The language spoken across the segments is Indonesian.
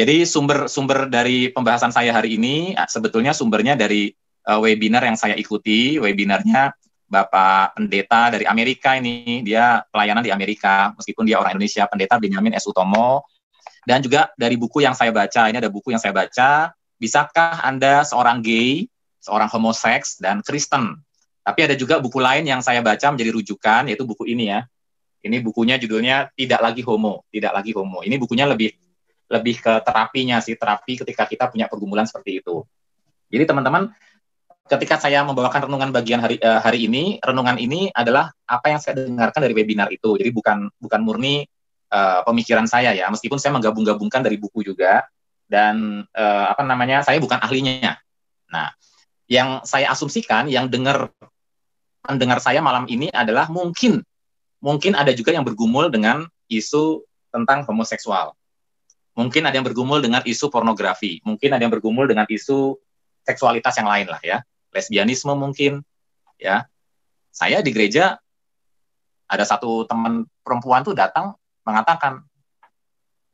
Jadi sumber dari pembahasan saya hari ini sebetulnya sumbernya dari webinar yang saya ikuti, webinarnya Bapak Pendeta dari Amerika ini, dia pelayanan di Amerika, meskipun dia orang Indonesia, Pendeta Benyamin S. Utomo, dan juga dari buku yang saya baca, ini ada buku yang saya baca, bisakah Anda seorang gay, seorang homoseks, dan Kristen? Tapi ada juga buku lain yang saya baca menjadi rujukan, yaitu buku ini ya. Ini bukunya judulnya Tidak Lagi Homo, Tidak Lagi Homo. Ini bukunya lebih ke terapinya sih, terapi ketika kita punya pergumulan seperti itu. Jadi teman-teman, ketika saya membawakan renungan bagian hari ini, renungan ini adalah apa yang saya dengarkan dari webinar itu. Jadi bukan murni pemikiran saya ya, meskipun saya menggabung-gabungkan dari buku juga, dan saya bukan ahlinya. Nah, yang saya asumsikan, yang pendengar saya malam ini adalah mungkin ada juga yang bergumul dengan isu tentang homoseksual. Mungkin ada yang bergumul dengan isu pornografi, mungkin ada yang bergumul dengan isu seksualitas yang lain lah ya, lesbianisme mungkin, ya. Saya di gereja, ada satu teman perempuan tuh datang mengatakan,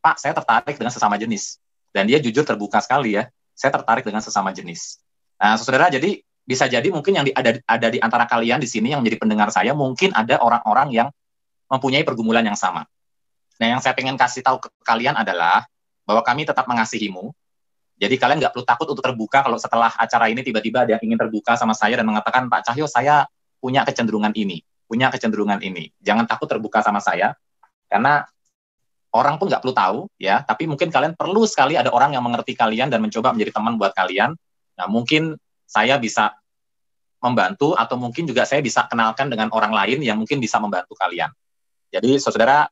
Pak, saya tertarik dengan sesama jenis. Dan dia jujur terbuka sekali ya, saya tertarik dengan sesama jenis. Nah, saudara, jadi bisa jadi mungkin yang ada di antara kalian di sini yang menjadi pendengar saya, mungkin ada orang-orang yang mempunyai pergumulan yang sama. Nah, yang saya pengen kasih tahu ke kalian adalah bahwa kami tetap mengasihimu. Jadi kalian nggak perlu takut untuk terbuka kalau setelah acara ini tiba-tiba ada yang ingin terbuka sama saya dan mengatakan, Pak Cahyo, saya punya kecenderungan ini. Jangan takut terbuka sama saya, karena orang pun nggak perlu tahu, ya. Tapi mungkin kalian perlu sekali ada orang yang mengerti kalian dan mencoba menjadi teman buat kalian. Nah, mungkin saya bisa membantu, atau mungkin juga saya bisa kenalkan dengan orang lain yang mungkin bisa membantu kalian. Jadi saudara,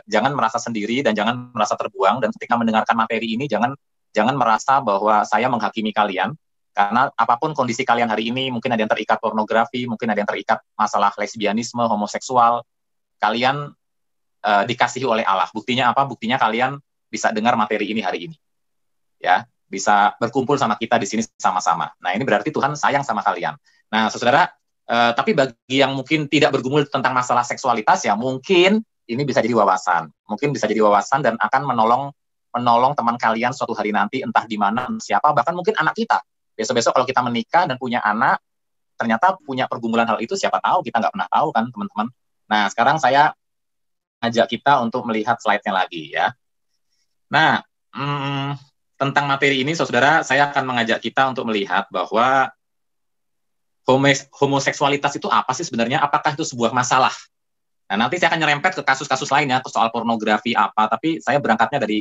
jangan merasa sendiri dan jangan merasa terbuang, dan ketika mendengarkan materi ini jangan merasa bahwa saya menghakimi kalian, karena apapun kondisi kalian hari ini, mungkin ada yang terikat pornografi, mungkin ada yang terikat masalah lesbianisme, homoseksual, kalian dikasihi oleh Allah. Buktinya apa? Buktinya kalian bisa dengar materi ini hari ini, ya, bisa berkumpul sama kita di sini sama-sama. Nah, ini berarti Tuhan sayang sama kalian. Nah, saudara, tapi bagi yang mungkin tidak bergumul tentang masalah seksualitas, ya mungkin ini bisa jadi wawasan. Mungkin bisa jadi wawasan dan akan menolong teman kalian suatu hari nanti, entah di mana, siapa, bahkan mungkin anak kita. Besok-besok kalau kita menikah dan punya anak, ternyata punya pergumulan hal itu, siapa tahu, kita nggak pernah tahu kan, teman-teman. Nah, sekarang saya ajak kita untuk melihat slide-nya lagi ya. Nah, tentang materi ini, saudara, saya akan mengajak kita untuk melihat bahwa homoseksualitas itu apa sih sebenarnya? Apakah itu sebuah masalah? Nah, nanti saya akan nyerempet ke kasus-kasus lainnya, ke soal pornografi apa, tapi saya berangkatnya dari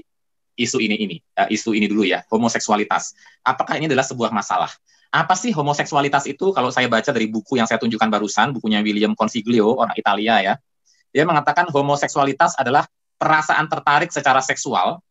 isu ini dulu ya, homoseksualitas. Apakah ini adalah sebuah masalah? Apa sih homoseksualitas itu? Kalau saya baca dari buku yang saya tunjukkan barusan, bukunya William Consiglio, orang Italia ya, dia mengatakan homoseksualitas adalah perasaan tertarik secara seksual,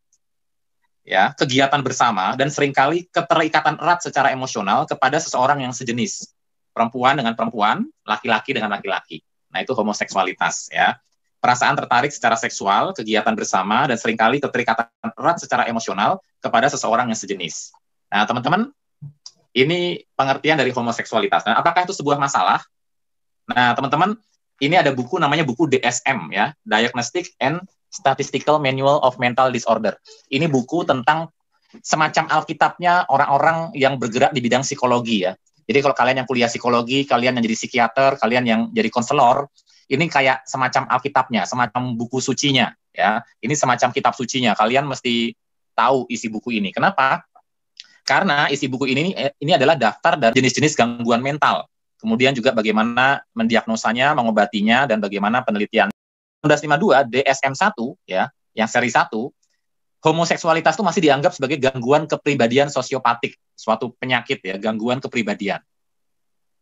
ya, kegiatan bersama, dan seringkali keterikatan erat secara emosional kepada seseorang yang sejenis. Perempuan dengan perempuan, laki-laki dengan laki-laki. Nah, itu homoseksualitas ya. Perasaan tertarik secara seksual, kegiatan bersama, dan seringkali keterikatan erat secara emosional kepada seseorang yang sejenis. Nah, teman-teman, ini pengertian dari homoseksualitas. Nah, apakah itu sebuah masalah? Nah, teman-teman, ini ada buku namanya buku DSM ya, Diagnostic and Statistical Manual of Mental Disorder. Ini buku tentang semacam Alkitabnya orang-orang yang bergerak di bidang psikologi ya. Jadi kalau kalian yang kuliah psikologi, kalian yang jadi psikiater, kalian yang jadi konselor, ini kayak semacam Alkitabnya, semacam buku sucinya ya. Ini semacam kitab sucinya. Kalian mesti tahu isi buku ini. Kenapa? Karena isi buku ini adalah daftar dari jenis-jenis gangguan mental. Kemudian juga bagaimana mendiagnosanya, mengobatinya, dan bagaimana penelitian. 1952 DSM-1 ya, yang seri 1, homoseksualitas itu masih dianggap sebagai gangguan kepribadian sosiopatik, suatu penyakit ya, gangguan kepribadian.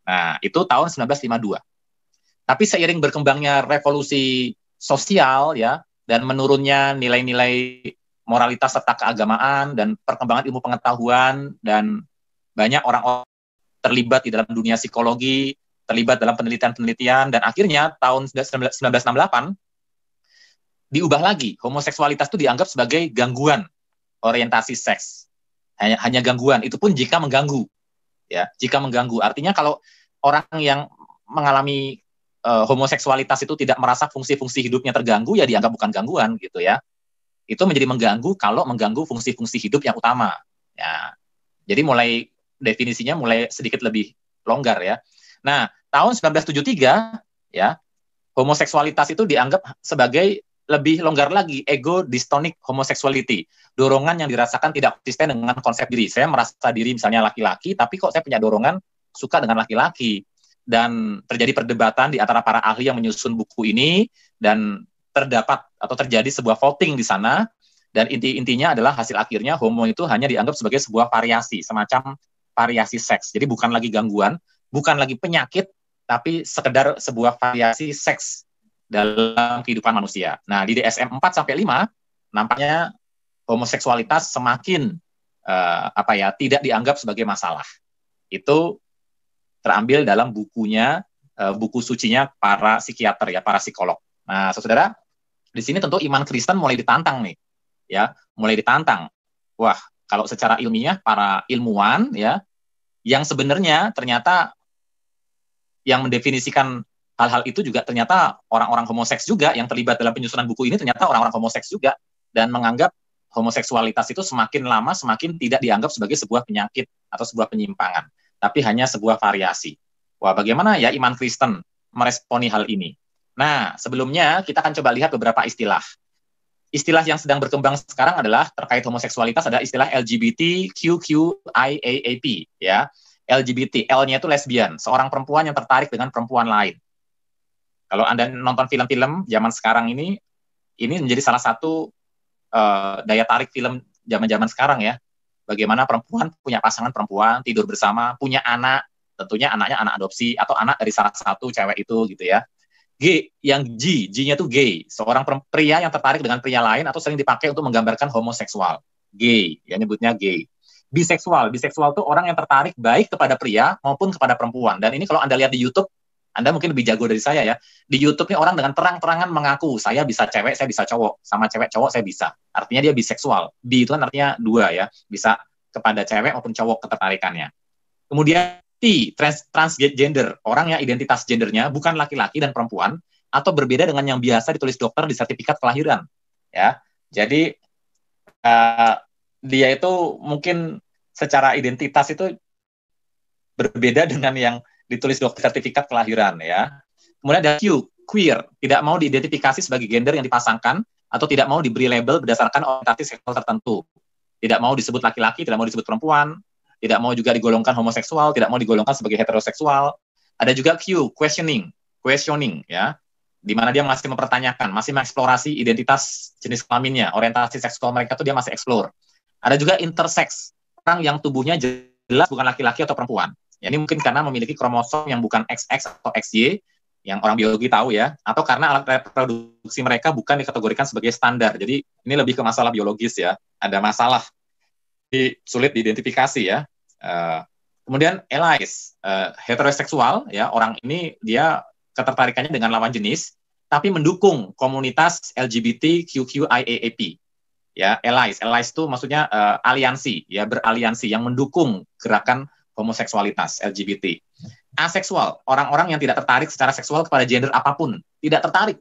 Nah, itu tahun 1952. Tapi seiring berkembangnya revolusi sosial ya, dan menurunnya nilai-nilai moralitas serta keagamaan dan perkembangan ilmu pengetahuan, dan banyak orang-orang terlibat di dalam dunia psikologi, terlibat dalam penelitian-penelitian, dan akhirnya tahun 1968 diubah lagi, homoseksualitas itu dianggap sebagai gangguan orientasi seks. Hanya gangguan, itu pun jika mengganggu. Ya, jika mengganggu. Artinya kalau orang yang mengalami homoseksualitas itu tidak merasa fungsi-fungsi hidupnya terganggu, ya dianggap bukan gangguan gitu ya. itu menjadi mengganggu kalau mengganggu fungsi-fungsi hidup yang utama. Ya, jadi definisinya mulai sedikit lebih longgar ya. Nah, tahun 1973 ya, homoseksualitas itu dianggap sebagai lebih longgar lagi, ego dystonic homosexuality. Dorongan yang dirasakan tidak konsisten dengan konsep diri. Saya merasa diri misalnya laki-laki, tapi kok saya punya dorongan suka dengan laki-laki. Dan terjadi perdebatan di antara para ahli yang menyusun buku ini, dan terdapat atau terjadi sebuah voting di sana, dan intinya adalah hasil akhirnya homo itu hanya dianggap sebagai sebuah variasi, semacam variasi seks. Jadi bukan lagi gangguan, bukan lagi penyakit, tapi sekedar sebuah variasi seks dalam kehidupan manusia. Nah, di DSM 4-5 nampaknya homoseksualitas semakin tidak dianggap sebagai masalah. Itu terambil dalam buku sucinya para psikiater ya, para psikolog. Nah, saudara, di sini tentu iman Kristen mulai ditantang nih, ya, mulai ditantang. Wah, kalau secara ilmiah para ilmuwan ya, yang sebenarnya ternyata yang mendefinisikan hal-hal itu juga ternyata orang-orang homoseks juga yang terlibat dalam penyusunan buku ini, ternyata orang-orang homoseks juga, dan menganggap homoseksualitas itu semakin lama semakin tidak dianggap sebagai sebuah penyakit atau sebuah penyimpangan, tapi hanya sebuah variasi. Wah, bagaimana ya iman Kristen meresponi hal ini? Nah, sebelumnya kita akan coba lihat beberapa istilah. Istilah yang sedang berkembang sekarang adalah terkait homoseksualitas, ada istilah LGBTQIAAP, ya. LGBT, L-nya itu lesbian, seorang perempuan yang tertarik dengan perempuan lain. Kalau Anda nonton film-film zaman sekarang ini menjadi salah satu daya tarik film zaman-zaman sekarang ya. Bagaimana perempuan punya pasangan perempuan, tidur bersama, punya anak, tentunya anaknya anak adopsi atau anak dari salah satu cewek itu gitu ya. G-nya tuh gay, seorang pria yang tertarik dengan pria lain atau sering dipakai untuk menggambarkan homoseksual. Gay, ya nyebutnya gay. Biseksual tuh orang yang tertarik baik kepada pria maupun kepada perempuan. Dan ini kalau Anda lihat di YouTube, Anda mungkin lebih jago dari saya ya. Di YouTube nih orang dengan terang-terangan mengaku, saya bisa cewek, saya bisa cowok. Sama cewek, cowok, saya bisa. Artinya dia biseksual. Bi itu kan artinya dua ya. Bisa kepada cewek maupun cowok ketertarikannya. Kemudian T, transgender. Orang yang identitas gendernya bukan laki-laki dan perempuan, atau berbeda dengan yang biasa ditulis dokter di sertifikat kelahiran. Ya, jadi dia itu mungkin secara identitas itu berbeda dengan yang ditulis dokter sertifikat kelahiran ya. Kemudian ada Q, queer, tidak mau diidentifikasi sebagai gender yang dipasangkan atau tidak mau diberi label berdasarkan orientasi seksual tertentu. Tidak mau disebut laki-laki, tidak mau disebut perempuan, tidak mau juga digolongkan homoseksual, tidak mau digolongkan sebagai heteroseksual. Ada juga Q, questioning ya, di mana dia masih mempertanyakan, masih mengeksplorasi identitas jenis kelaminnya, orientasi seksual mereka tuh dia masih explore. Ada juga intersex, orang yang tubuhnya jelas bukan laki-laki atau perempuan. Ya, ini mungkin karena memiliki kromosom yang bukan XX atau XY, yang orang biologi tahu ya, atau karena alat reproduksi mereka bukan dikategorikan sebagai standar. Jadi ini lebih ke masalah biologis ya, ada masalah, sulit diidentifikasi ya. Kemudian allies, heteroseksual ya, orang ini dia ketertarikannya dengan lawan jenis, tapi mendukung komunitas LGBTQIAAP. Ya, allies itu maksudnya aliansi ya, beraliansi yang mendukung gerakan homoseksualitas LGBT. Aseksual, orang-orang yang tidak tertarik secara seksual kepada gender apapun, tidak tertarik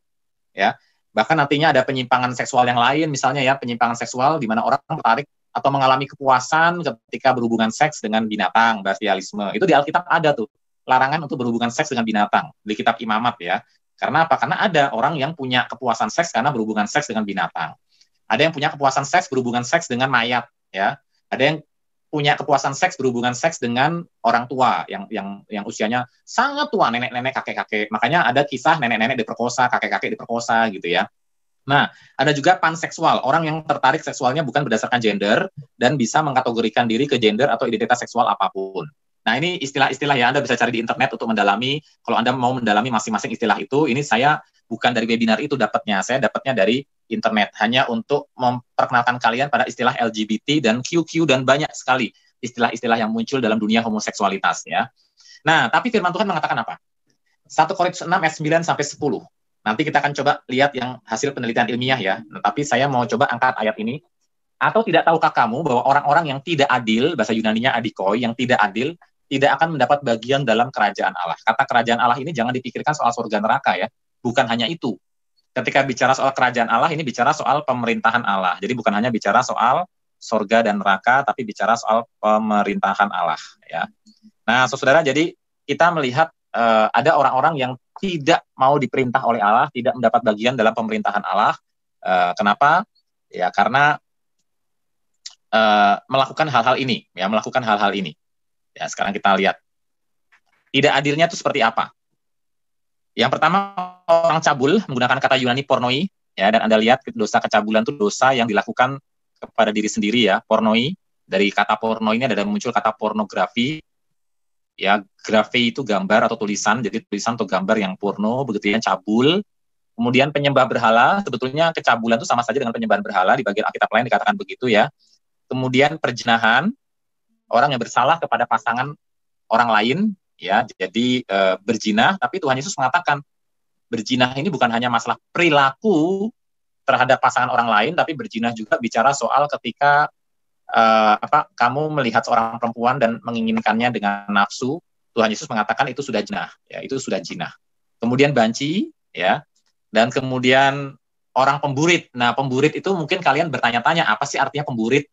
ya. Bahkan nantinya ada penyimpangan seksual yang lain, misalnya ya penyimpangan seksual di mana orang tertarik atau mengalami kepuasan ketika berhubungan seks dengan binatang, bestialisme. Itu di Alkitab ada tuh, larangan untuk berhubungan seks dengan binatang di kitab Imamat ya. Karena apa? Karena ada orang yang punya kepuasan seks karena berhubungan seks dengan binatang. Ada yang punya kepuasan seks berhubungan seks dengan mayat ya. Ada yang punya kepuasan seks berhubungan seks dengan orang tua yang usianya sangat tua, nenek-nenek, kakek-kakek. Makanya ada kisah nenek-nenek diperkosa, kakek-kakek diperkosa gitu ya. Nah, ada juga panseksual, orang yang tertarik seksualnya bukan berdasarkan gender dan bisa mengkategorikan diri ke gender atau identitas seksual apapun. Nah, ini istilah-istilah ya, Anda bisa cari di internet untuk mendalami. Kalau Anda mau mendalami masing-masing istilah itu, ini saya bukan dari webinar itu dapatnya, saya dapatnya dari internet, hanya untuk memperkenalkan kalian pada istilah LGBT dan QQ dan banyak sekali istilah-istilah yang muncul dalam dunia homoseksualitas ya. Nah, tapi firman Tuhan mengatakan apa? 1 Korintus 6 ayat 9 sampai 10. Nanti kita akan coba lihat yang hasil penelitian ilmiah ya. Nah, tapi saya mau coba angkat ayat ini. Atau tidak tahukah kamu bahwa orang-orang yang tidak adil, bahasa Yunaninya adikoi, yang tidak adil, tidak akan mendapat bagian dalam kerajaan Allah. Kata kerajaan Allah ini jangan dipikirkan soal surga neraka ya. Bukan hanya itu. ketika bicara soal kerajaan Allah, ini bicara soal pemerintahan Allah. Jadi bukan hanya bicara soal sorga dan neraka, tapi bicara soal pemerintahan Allah. Ya. Nah, saudara, jadi kita melihat ada orang-orang yang tidak mau diperintah oleh Allah, tidak mendapat bagian dalam pemerintahan Allah. Kenapa? Ya, karena melakukan hal-hal ini. Ya, melakukan hal-hal ini. Ya, sekarang kita lihat. Tidak adilnya itu seperti apa? Yang pertama, orang cabul menggunakan kata Yunani pornoi, ya, dan Anda lihat dosa kecabulan itu dosa yang dilakukan kepada diri sendiri, ya, pornoi. Dari kata porno ini ada muncul kata pornografi, ya, grafi itu gambar atau tulisan, jadi tulisan atau gambar yang porno, begitu ya, cabul. Kemudian penyembah berhala, sebetulnya kecabulan itu sama saja dengan penyembahan berhala, di bagian Alkitab lain dikatakan begitu, ya. Kemudian perzinahan, orang yang bersalah kepada pasangan orang lain, ya, jadi berzina, tapi Tuhan Yesus mengatakan berzina ini bukan hanya masalah perilaku terhadap pasangan orang lain, tapi berzina juga bicara soal ketika kamu melihat seorang perempuan dan menginginkannya dengan nafsu. Tuhan Yesus mengatakan itu sudah zina, ya, itu sudah zina. Kemudian banci, ya, dan kemudian orang pemburit. Nah, pemburit itu mungkin kalian bertanya-tanya apa sih artinya pemburit?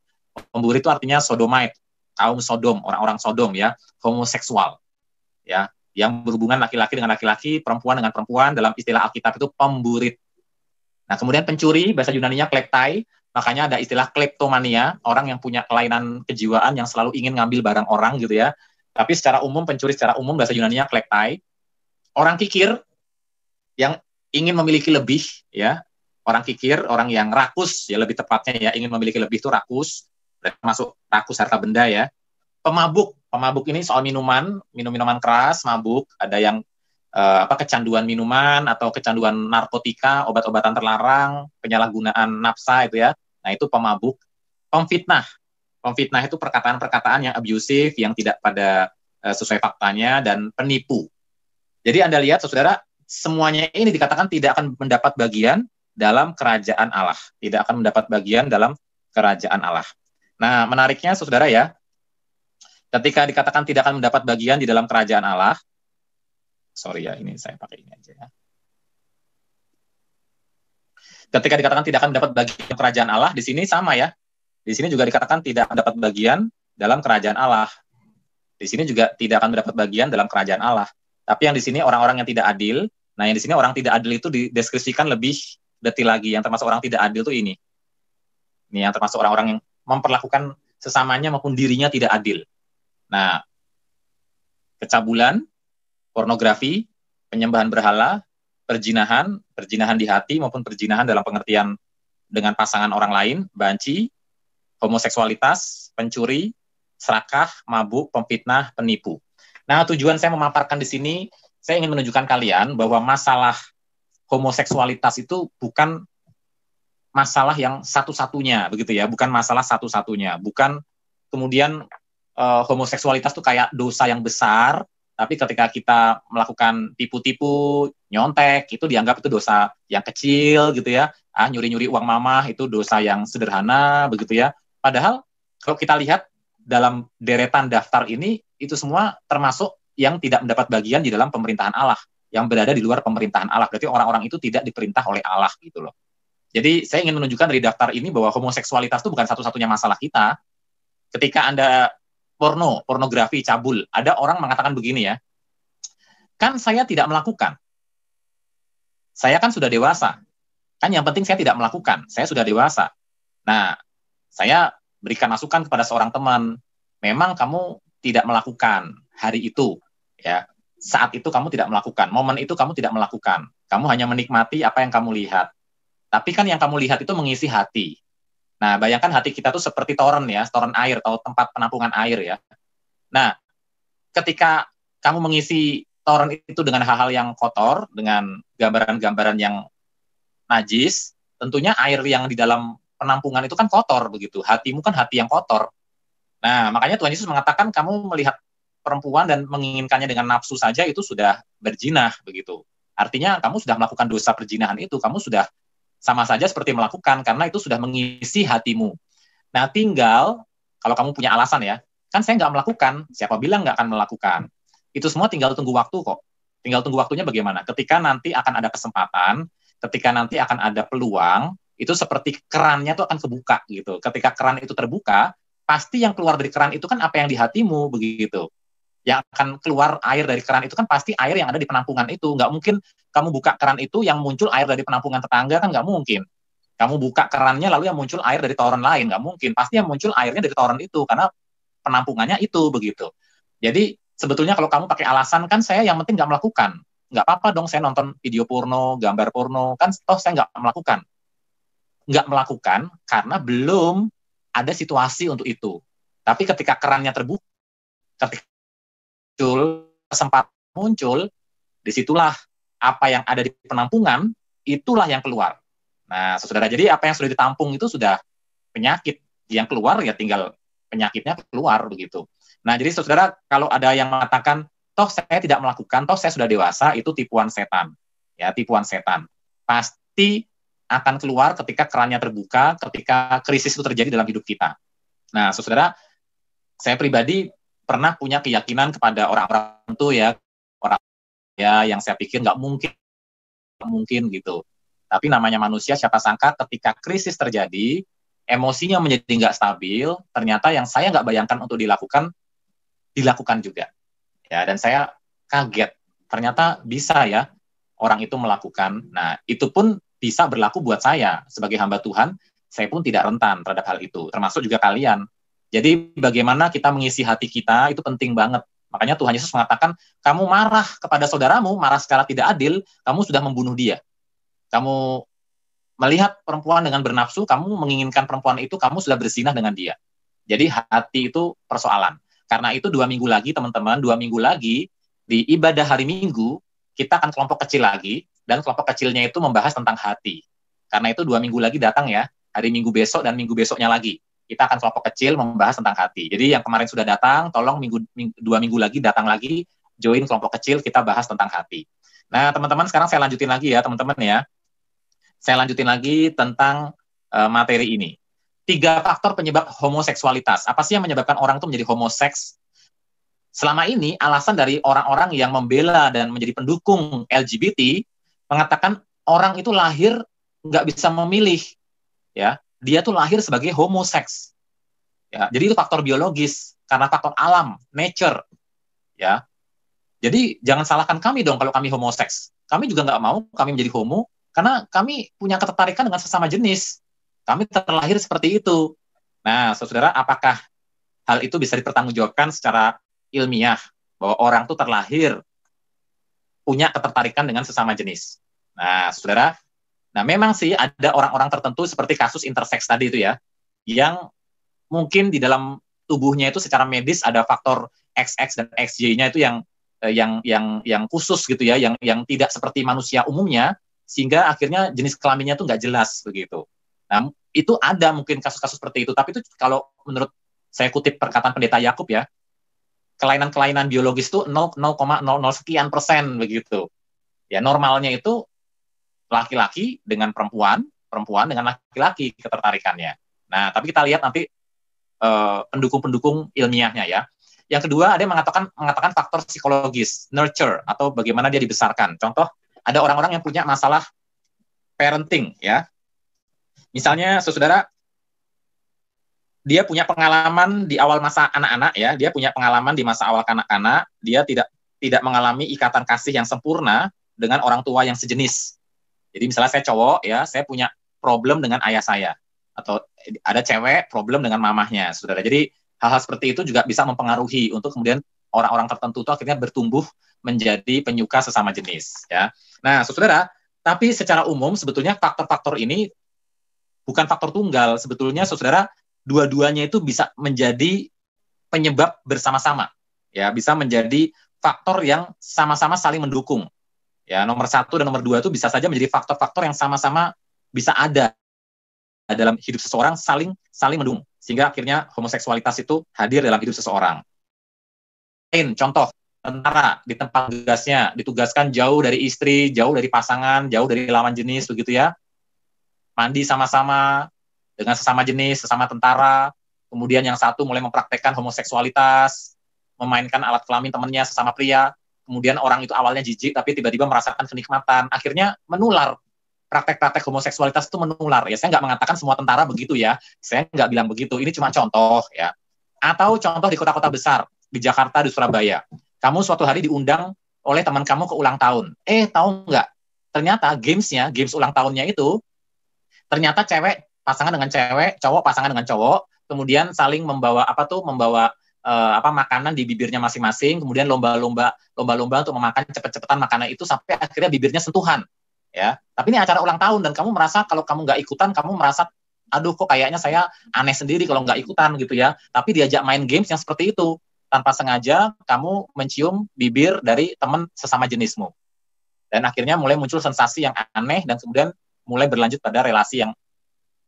Pemburit itu artinya sodomite, kaum Sodom, orang-orang Sodom, ya, homoseksual. Ya, yang berhubungan laki-laki dengan laki-laki, perempuan dengan perempuan, dalam istilah Alkitab itu pemburit. Nah, kemudian pencuri, bahasa Yunaninya kleptai, makanya ada istilah kleptomania, orang yang punya kelainan kejiwaan yang selalu ingin ngambil barang orang gitu, ya. Tapi secara umum, pencuri secara umum bahasa Yunaninya kleptai. Orang kikir yang ingin memiliki lebih, ya. Orang kikir, orang yang rakus, ya, lebih tepatnya, ya, ingin memiliki lebih itu rakus, termasuk rakus harta benda, ya. Pemabuk ini soal minuman keras, mabuk, ada yang kecanduan minuman atau kecanduan narkotika, obat-obatan terlarang, penyalahgunaan nafsa itu, ya. Nah, itu pemabuk. Pemfitnah itu perkataan-perkataan yang abusive, yang tidak pada sesuai faktanya, dan penipu. Jadi Anda lihat, saudara, semuanya ini dikatakan tidak akan mendapat bagian dalam kerajaan Allah, tidak akan mendapat bagian dalam kerajaan Allah. Nah, menariknya, saudara, ya, ketika dikatakan tidak akan mendapat bagian di dalam kerajaan Allah, sorry ya, ini saya pakai ini aja, ya. Ketika dikatakan tidak akan mendapat bagian kerajaan Allah, di sini sama, ya. Di sini juga dikatakan tidak mendapat bagian dalam kerajaan Allah. Di sini juga tidak akan mendapat bagian dalam kerajaan Allah. Tapi yang di sini orang-orang yang tidak adil. Nah, yang di sini orang tidak adil itu dideskripsikan lebih detil lagi. Yang termasuk orang tidak adil itu ini. Ini yang termasuk orang-orang yang memperlakukan sesamanya maupun dirinya tidak adil. Nah, kecabulan, pornografi, penyembahan berhala, perzinahan di hati maupun perzinahan dalam pengertian dengan pasangan orang lain, banci, homoseksualitas, pencuri, serakah, mabuk, pemfitnah, penipu. Nah, tujuan saya memaparkan di sini, saya ingin menunjukkan kalian bahwa masalah homoseksualitas itu bukan masalah yang satu-satunya, begitu ya, bukan masalah satu-satunya, bukan kemudian homoseksualitas itu kayak dosa yang besar, tapi ketika kita melakukan tipu-tipu, nyontek, itu dianggap itu dosa yang kecil, gitu ya. Nyuri-nyuri uang mamah itu dosa yang sederhana, begitu ya. Padahal kalau kita lihat dalam deretan daftar ini, itu semua termasuk yang tidak mendapat bagian di dalam pemerintahan Allah, yang berada di luar pemerintahan Allah. Berarti orang-orang itu tidak diperintah oleh Allah, gitu loh. Jadi saya ingin menunjukkan dari daftar ini bahwa homoseksualitas itu bukan satu-satunya masalah kita. Ketika Anda pornografi, cabul, ada orang mengatakan begini, ya, kan saya tidak melakukan, saya kan sudah dewasa, kan yang penting saya tidak melakukan, saya sudah dewasa. Nah, saya berikan masukan kepada seorang teman, memang kamu tidak melakukan hari itu, ya, saat itu kamu tidak melakukan, momen itu kamu tidak melakukan, kamu hanya menikmati apa yang kamu lihat, tapi kan yang kamu lihat itu mengisi hati. Nah, bayangkan hati kita tuh seperti toren, ya, toren air atau tempat penampungan air, ya. Nah, ketika kamu mengisi toren itu dengan hal-hal yang kotor, dengan gambaran-gambaran yang najis, tentunya air yang di dalam penampungan itu kan kotor, begitu. Hatimu kan hati yang kotor. Nah, makanya Tuhan Yesus mengatakan kamu melihat perempuan dan menginginkannya dengan nafsu saja itu sudah berzina, begitu. Artinya kamu sudah melakukan dosa perzinahan itu, kamu sudah sama saja seperti melakukan, karena itu sudah mengisi hatimu. Nah, tinggal, kalau kamu punya alasan, ya, kan saya nggak melakukan, siapa bilang nggak akan melakukan? Itu semua tinggal tunggu waktu kok. Tinggal tunggu waktunya bagaimana? Ketika nanti akan ada kesempatan, ketika nanti akan ada peluang, itu seperti kerannya tuh akan kebuka gitu. Ketika keran itu terbuka, pasti yang keluar dari keran itu kan apa yang di hatimu begitu. Yang akan keluar air dari keran itu kan pasti air yang ada di penampungan itu. Nggak mungkin kamu buka keran itu yang muncul air dari penampungan tetangga, kan nggak mungkin. Kamu buka kerannya lalu yang muncul air dari toren lain, nggak mungkin. Pasti yang muncul airnya dari toren itu, karena penampungannya itu begitu. Jadi sebetulnya kalau kamu pakai alasan, kan saya yang penting nggak melakukan. Nggak apa-apa dong saya nonton video porno, gambar porno, kan toh saya nggak melakukan. Nggak melakukan karena belum ada situasi untuk itu. Tapi ketika kerannya terbuka, ketika kesempatan muncul, disitulah apa yang ada di penampungan, itulah yang keluar. Nah, saudara, jadi apa yang sudah ditampung itu sudah penyakit. Yang keluar ya tinggal penyakitnya keluar begitu. Nah, jadi saudara, kalau ada yang mengatakan, toh saya tidak melakukan, toh saya sudah dewasa, itu tipuan setan. Ya, tipuan setan. Pasti akan keluar ketika kerannya terbuka, ketika krisis itu terjadi dalam hidup kita. Nah, saudara, saya pribadi pernah punya keyakinan kepada orang-orang itu ya, orang ya yang saya pikir nggak mungkin gitu. Tapi namanya manusia, siapa sangka ketika krisis terjadi, emosinya menjadi nggak stabil, ternyata yang saya nggak bayangkan untuk dilakukan juga. Ya, dan saya kaget, ternyata bisa ya orang itu melakukan. Nah, itu pun bisa berlaku buat saya sebagai hamba Tuhan. Saya pun tidak rentan terhadap hal itu, termasuk juga kalian. Jadi bagaimana kita mengisi hati kita itu penting banget. Makanya Tuhan Yesus mengatakan, kamu marah kepada saudaramu, marah secara tidak adil, kamu sudah membunuh dia. Kamu melihat perempuan dengan bernafsu, kamu menginginkan perempuan itu, kamu sudah berzinah dengan dia. Jadi hati itu persoalan. Karena itu 2 minggu lagi, teman-teman, 2 minggu lagi, di ibadah hari Minggu, kita akan kelompok kecil lagi, dan kelompok kecilnya itu membahas tentang hati. Karena itu 2 minggu lagi datang ya, hari Minggu besok dan minggu besoknya lagi. Kita akan kelompok kecil membahas tentang hati. Jadi yang kemarin sudah datang, tolong 2 minggu lagi datang lagi, join kelompok kecil, kita bahas tentang hati. Nah, teman-teman, sekarang saya lanjutin lagi ya, teman-teman ya. Saya lanjutin lagi tentang materi ini. 3 faktor penyebab homoseksualitas. Apa sih yang menyebabkan orang itu menjadi homoseks? Selama ini, alasan dari orang-orang yang membela dan menjadi pendukung LGBT, mengatakan orang itu lahir nggak bisa memilih. Ya, dia tuh lahir sebagai homoseks. Ya, jadi itu faktor biologis karena faktor alam, nature. Ya, jadi jangan salahkan kami dong kalau kami homoseks. Kami juga nggak mau kami menjadi homo karena kami punya ketertarikan dengan sesama jenis. Kami terlahir seperti itu. Nah, saudara, apakah hal itu bisa dipertanggungjawabkan secara ilmiah bahwa orang tuh terlahir punya ketertarikan dengan sesama jenis? Nah, saudara. Nah, memang sih ada orang-orang tertentu seperti kasus interseks tadi itu ya, yang mungkin di dalam tubuhnya itu secara medis ada faktor XX dan XY-nya itu yang khusus gitu ya, yang tidak seperti manusia umumnya, sehingga akhirnya jenis kelaminnya itu nggak jelas begitu. Nah, itu ada mungkin kasus-kasus seperti itu, tapi itu kalau menurut saya kutip perkataan Pendeta Yakub ya, kelainan-kelainan biologis itu 0,00 sekian persen begitu. Ya, normalnya itu laki-laki dengan perempuan, perempuan dengan laki-laki ketertarikannya. Nah, tapi kita lihat nanti pendukung-pendukung ilmiahnya ya. Yang kedua, ada yang mengatakan faktor psikologis, nurture, atau bagaimana dia dibesarkan. Contoh, ada orang-orang yang punya masalah parenting ya. Misalnya, saudara, dia punya pengalaman di awal masa anak-anak ya, dia punya pengalaman di masa awal kanak-kanak, dia tidak mengalami ikatan kasih yang sempurna dengan orang tua yang sejenis. Jadi misalnya saya cowok ya, saya punya problem dengan ayah saya, atau ada cewek problem dengan mamahnya, saudara. Jadi hal-hal seperti itu juga bisa mempengaruhi untuk kemudian orang-orang tertentu itu akhirnya bertumbuh menjadi penyuka sesama jenis. Ya. Nah, saudara, tapi secara umum sebetulnya faktor-faktor ini bukan faktor tunggal. Sebetulnya, saudara, dua-duanya itu bisa menjadi penyebab bersama-sama. Ya, bisa menjadi faktor yang sama-sama saling mendukung. Ya, nomor 1 dan nomor 2 itu bisa saja menjadi faktor-faktor yang sama-sama bisa ada dalam hidup seseorang, saling mendukung, sehingga akhirnya homoseksualitas itu hadir dalam hidup seseorang. Contoh, tentara di tempat tugasnya ditugaskan jauh dari istri, jauh dari pasangan, jauh dari lawan jenis begitu ya, mandi sama-sama dengan sesama jenis, sesama tentara. Kemudian yang satu mulai mempraktekkan homoseksualitas, memainkan alat kelamin temannya sesama pria. Kemudian orang itu awalnya jijik, tapi tiba-tiba merasakan kenikmatan. Akhirnya menular praktek-praktek homoseksualitas itu menular. Ya, saya nggak mengatakan semua tentara begitu ya. Saya nggak bilang begitu. Ini cuma contoh ya. Atau contoh di kota-kota besar, di Jakarta, di Surabaya. Kamu suatu hari diundang oleh teman kamu ke ulang tahun. Tahu nggak? Ternyata games ulang tahunnya itu, ternyata cewek pasangan dengan cewek, cowok pasangan dengan cowok, kemudian saling membawa makanan di bibirnya masing-masing, kemudian lomba-lomba untuk memakan cepet-cepetan makanan itu sampai akhirnya bibirnya sentuhan, ya. Tapi ini acara ulang tahun dan kamu merasa kalau kamu nggak ikutan, kamu merasa aduh kok kayaknya saya aneh sendiri kalau nggak ikutan gitu ya. Tapi diajak main games yang seperti itu, tanpa sengaja kamu mencium bibir dari teman sesama jenismu. Dan akhirnya mulai muncul sensasi yang aneh dan kemudian mulai berlanjut pada relasi yang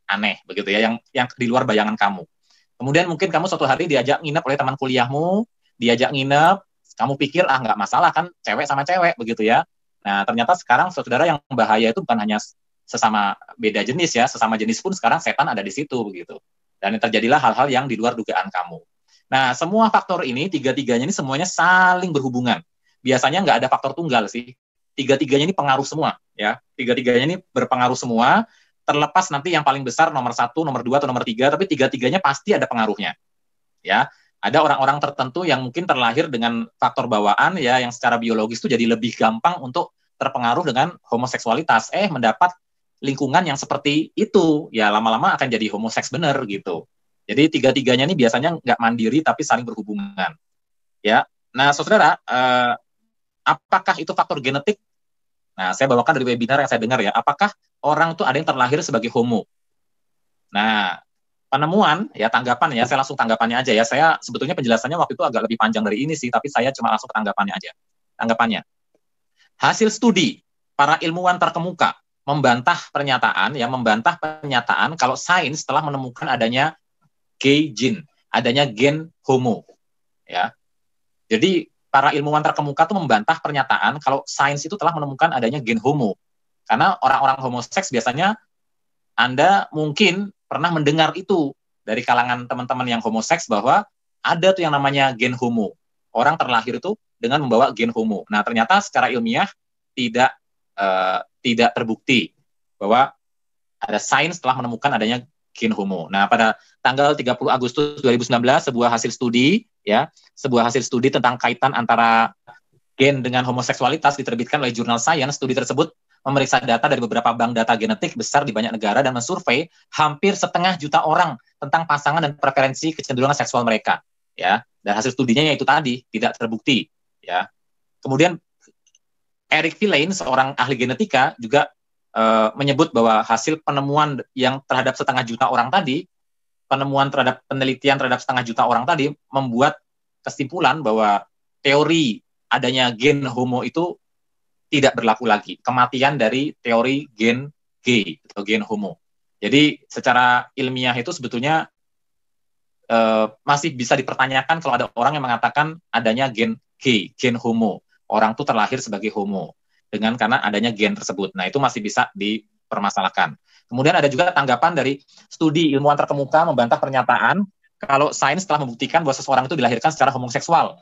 aneh begitu ya, yang di luar bayangan kamu. Kemudian mungkin kamu suatu hari diajak nginep oleh teman kuliahmu, diajak nginep, kamu pikir nggak masalah kan, cewek sama cewek begitu ya. Nah ternyata sekarang saudara yang bahaya itu bukan hanya sesama beda jenis ya, sesama jenis pun sekarang setan ada di situ begitu. Dan terjadilah hal-hal yang di luar dugaan kamu. Nah semua faktor ini, tiga-tiganya ini semuanya saling berhubungan. Biasanya nggak ada faktor tunggal sih. Tiga-tiganya ini pengaruh semua ya. Tiga-tiganya ini berpengaruh semua. Terlepas nanti yang paling besar nomor 1, nomor 2, atau nomor 3, tapi tiga-tiganya pasti ada pengaruhnya. Ya, ada orang-orang tertentu yang mungkin terlahir dengan faktor bawaan ya, yang secara biologis itu jadi lebih gampang untuk terpengaruh dengan homoseksualitas. Mendapat lingkungan yang seperti itu, ya lama-lama akan jadi homoseks bener gitu. Jadi tiga-tiganya ini biasanya nggak mandiri tapi saling berhubungan. Ya, nah saudara, apakah itu faktor genetik? Nah, saya bawakan dari webinar yang saya dengar ya, apakah orang itu ada yang terlahir sebagai homo? Nah, penemuan, ya tanggapan ya, saya langsung tanggapannya aja ya, saya sebetulnya penjelasannya waktu itu agak lebih panjang dari ini sih, tapi saya cuma langsung tanggapannya aja. Tanggapannya, hasil studi para ilmuwan terkemuka membantah pernyataan kalau sains telah menemukan adanya gay gene, adanya gen homo. Ya, jadi para ilmuwan terkemuka itu membantah pernyataan kalau sains itu telah menemukan adanya gen homo. Karena orang-orang homoseks biasanya Anda mungkin pernah mendengar itu dari kalangan teman-teman yang homoseks bahwa ada tuh yang namanya gen homo. Orang terlahir itu dengan membawa gen homo. Nah, ternyata secara ilmiah tidak terbukti bahwa ada sains telah menemukan adanya gen homo. Nah, pada tanggal 30 Agustus 2019 sebuah hasil studi tentang kaitan antara gen dengan homoseksualitas diterbitkan oleh jurnal Science. Studi tersebut memeriksa data dari beberapa bank data genetik besar di banyak negara dan mensurvei hampir 500.000 orang tentang pasangan dan preferensi kecenderungan seksual mereka. Ya, dan hasil studinya yaitu tadi tidak terbukti. Ya, kemudian Eric Villain, seorang ahli genetika, juga menyebut bahwa hasil penemuan yang terhadap 500.000 orang tadi, penelitian terhadap 500.000 orang tadi membuat kesimpulan bahwa teori adanya gen homo itu tidak berlaku lagi. Kematian dari teori gen gay atau gen homo. Jadi secara ilmiah itu sebetulnya masih bisa dipertanyakan kalau ada orang yang mengatakan adanya gen gay, gen homo. Orang itu terlahir sebagai homo karena adanya gen tersebut. Nah, itu masih bisa dipermasalahkan. Kemudian ada juga tanggapan dari studi ilmuwan terkemuka membantah pernyataan kalau sains telah membuktikan bahwa seseorang itu dilahirkan secara homoseksual.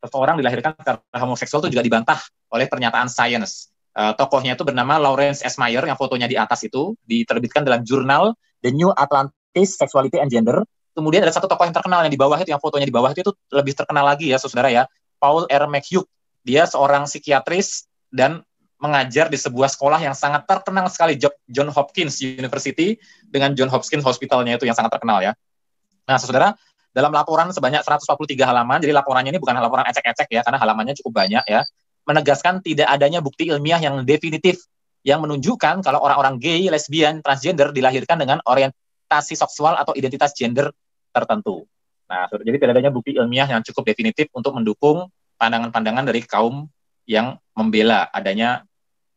Seseorang dilahirkan secara homoseksual itu juga dibantah oleh pernyataan sains. Tokohnya itu bernama Lawrence S. Meyer, yang fotonya di atas itu diterbitkan dalam jurnal The New Atlantis Sexuality and Gender. Kemudian ada satu tokoh yang terkenal yang di bawah itu, yang fotonya di bawah itu lebih terkenal lagi ya, saudara ya, Paul R. McHugh. Dia seorang psikiatris dan mengajar di sebuah sekolah yang sangat terkenal sekali, John Hopkins University, dengan John Hopkins Hospitalnya itu yang sangat terkenal ya. Nah, saudara, dalam laporan sebanyak 143 halaman, jadi laporannya ini bukan laporan ecek-ecek ya, karena halamannya cukup banyak ya, menegaskan tidak adanya bukti ilmiah yang definitif yang menunjukkan kalau orang-orang gay, lesbian, transgender dilahirkan dengan orientasi seksual atau identitas gender tertentu. Nah, jadi tidak adanya bukti ilmiah yang cukup definitif untuk mendukung pandangan-pandangan dari kaum yang membela adanya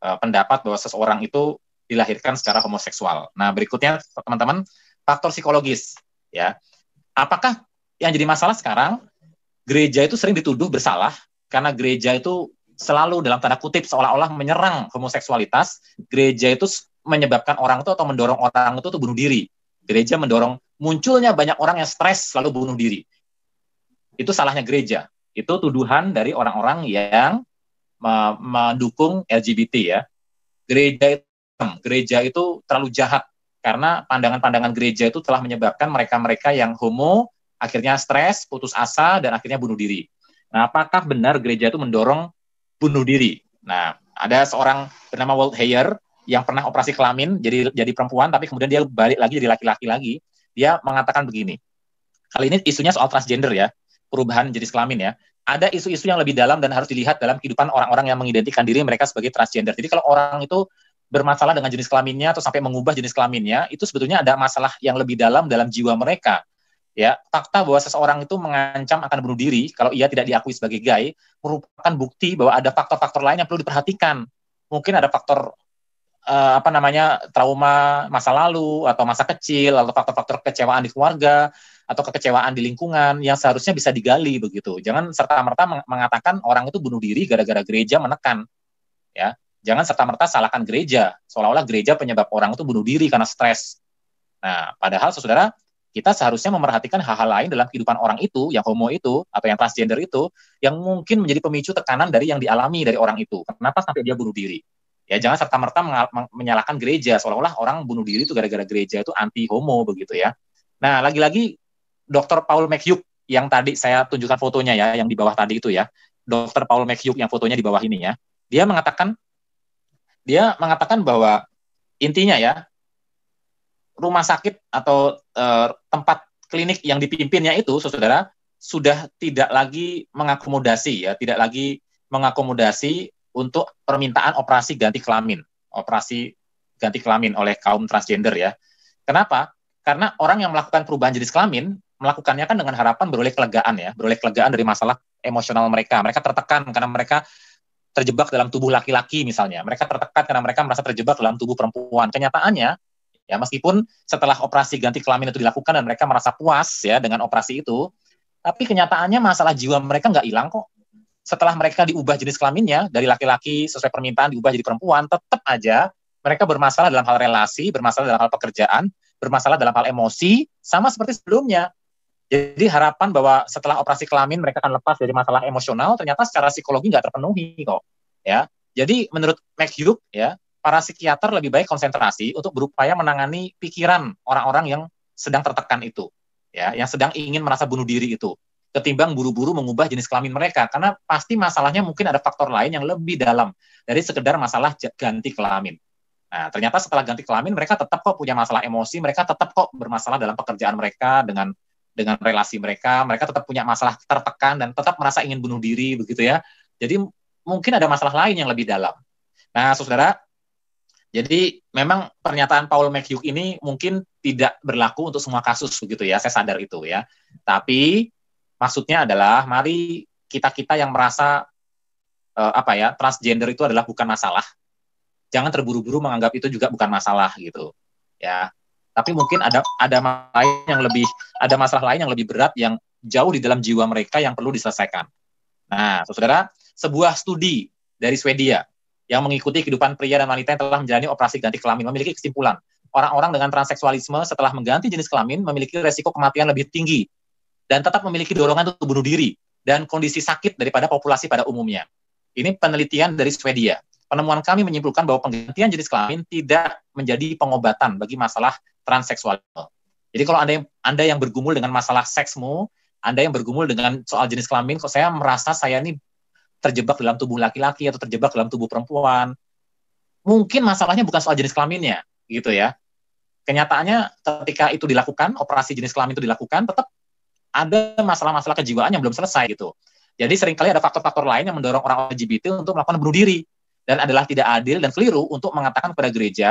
pendapat bahwa seseorang itu dilahirkan secara homoseksual. Nah, berikutnya teman-teman, faktor psikologis ya. Apakah yang jadi masalah sekarang, gereja itu sering dituduh bersalah karena gereja itu selalu dalam tanda kutip seolah-olah menyerang homoseksualitas. Gereja itu menyebabkan orang itu atau mendorong orang itu bunuh diri. Gereja mendorong munculnya banyak orang yang stres lalu bunuh diri. Itu salahnya gereja. Itu tuduhan dari orang-orang yang mendukung LGBT ya. Gereja gereja itu terlalu jahat, karena pandangan-pandangan gereja itu telah menyebabkan mereka-mereka yang homo akhirnya stres, putus asa, dan akhirnya bunuh diri. Nah, apakah benar gereja itu mendorong bunuh diri? Nah, ada seorang bernama Walt Heyer yang pernah operasi kelamin jadi perempuan, tapi kemudian dia balik lagi jadi laki-laki lagi. Dia mengatakan begini, kali ini isunya soal transgender ya, perubahan jenis kelamin ya. Ada isu-isu yang lebih dalam dan harus dilihat dalam kehidupan orang-orang yang mengidentikan diri mereka sebagai transgender. Jadi kalau orang itu bermasalah dengan jenis kelaminnya atau sampai mengubah jenis kelaminnya, itu sebetulnya ada masalah yang lebih dalam jiwa mereka. Ya, fakta bahwa seseorang itu mengancam akan bunuh diri kalau ia tidak diakui sebagai gay merupakan bukti bahwa ada faktor-faktor lain yang perlu diperhatikan. Mungkin ada faktor trauma masa lalu atau masa kecil atau faktor-faktor kekecewaan di keluarga atau kekecewaan di lingkungan yang seharusnya bisa digali begitu. Jangan serta-merta mengatakan orang itu bunuh diri gara-gara gereja menekan. Ya, jangan serta-merta salahkan gereja seolah-olah gereja penyebab orang itu bunuh diri karena stres. Nah, padahal saudara, kita seharusnya memerhatikan hal-hal lain dalam kehidupan orang itu, yang homo itu atau yang transgender itu, yang mungkin menjadi pemicu tekanan dari yang dialami dari orang itu. Kenapa sampai dia bunuh diri? Ya, jangan serta-merta menyalahkan gereja seolah-olah orang bunuh diri itu gara-gara gereja itu anti homo begitu ya. Nah, lagi-lagi Dr. Paul McHugh yang tadi saya tunjukkan fotonya ya, yang di bawah tadi itu ya. Dr. Paul McHugh yang fotonya di bawah ini ya. Dia mengatakan bahwa intinya ya, rumah sakit atau tempat klinik yang dipimpinnya itu, saudara, sudah tidak lagi mengakomodasi ya, tidak lagi mengakomodasi untuk permintaan operasi ganti kelamin oleh kaum transgender ya. Kenapa? Karena orang yang melakukan perubahan jenis kelamin melakukannya kan dengan harapan beroleh kelegaan dari masalah emosional mereka. Mereka tertekan karena mereka terjebak dalam tubuh laki-laki misalnya. Mereka tertekan karena mereka merasa terjebak dalam tubuh perempuan. Kenyataannya, ya meskipun setelah operasi ganti kelamin itu dilakukan dan mereka merasa puas ya dengan operasi itu, tapi kenyataannya masalah jiwa mereka nggak hilang kok. Setelah mereka diubah jenis kelaminnya dari laki-laki sesuai permintaan diubah jadi perempuan, tetap aja mereka bermasalah dalam hal relasi, bermasalah dalam hal pekerjaan, bermasalah dalam hal emosi, sama seperti sebelumnya. Jadi harapan bahwa setelah operasi kelamin mereka akan lepas dari masalah emosional, ternyata secara psikologi nggak terpenuhi kok. Ya, jadi menurut McHugh ya, para psikiater lebih baik konsentrasi untuk berupaya menangani pikiran orang-orang yang sedang tertekan itu, ya, yang sedang ingin merasa bunuh diri itu, ketimbang buru-buru mengubah jenis kelamin mereka, karena pasti masalahnya mungkin ada faktor lain yang lebih dalam dari sekedar masalah ganti kelamin. Nah, ternyata setelah ganti kelamin mereka tetap kok punya masalah emosi, mereka tetap kok bermasalah dalam pekerjaan mereka, dengan relasi mereka tetap punya masalah tertekan dan tetap merasa ingin bunuh diri begitu ya. Jadi mungkin ada masalah lain yang lebih dalam. Nah, saudara, jadi memang pernyataan Paul McHugh ini mungkin tidak berlaku untuk semua kasus begitu ya, saya sadar itu ya. Tapi maksudnya adalah mari kita yang merasa transgender itu adalah bukan masalah. Jangan terburu-buru menganggap itu juga bukan masalah gitu. Ya. Tapi mungkin ada masalah lain yang lebih berat yang jauh di dalam jiwa mereka yang perlu diselesaikan. Nah, saudara, sebuah studi dari Swedia yang mengikuti kehidupan pria dan wanita yang telah menjalani operasi ganti kelamin memiliki kesimpulan orang-orang dengan transseksualisme setelah mengganti jenis kelamin memiliki resiko kematian lebih tinggi dan tetap memiliki dorongan untuk bunuh diri dan kondisi sakit daripada populasi pada umumnya. Ini penelitian dari Swedia. Penemuan kami menyimpulkan bahwa penggantian jenis kelamin tidak menjadi pengobatan bagi masalah transseksualisme. Jadi kalau Anda yang bergumul dengan masalah seksmu, Anda yang bergumul dengan soal jenis kelamin, kok saya merasa saya ini terjebak dalam tubuh laki-laki atau terjebak dalam tubuh perempuan, mungkin masalahnya bukan soal jenis kelaminnya, gitu ya. Kenyataannya ketika itu dilakukan, operasi jenis kelamin itu dilakukan, tetap ada masalah-masalah kejiwaan yang belum selesai gitu. Jadi seringkali ada faktor-faktor lain yang mendorong orang LGBT untuk melakukan bunuh diri. Dan adalah tidak adil dan keliru untuk mengatakan kepada gereja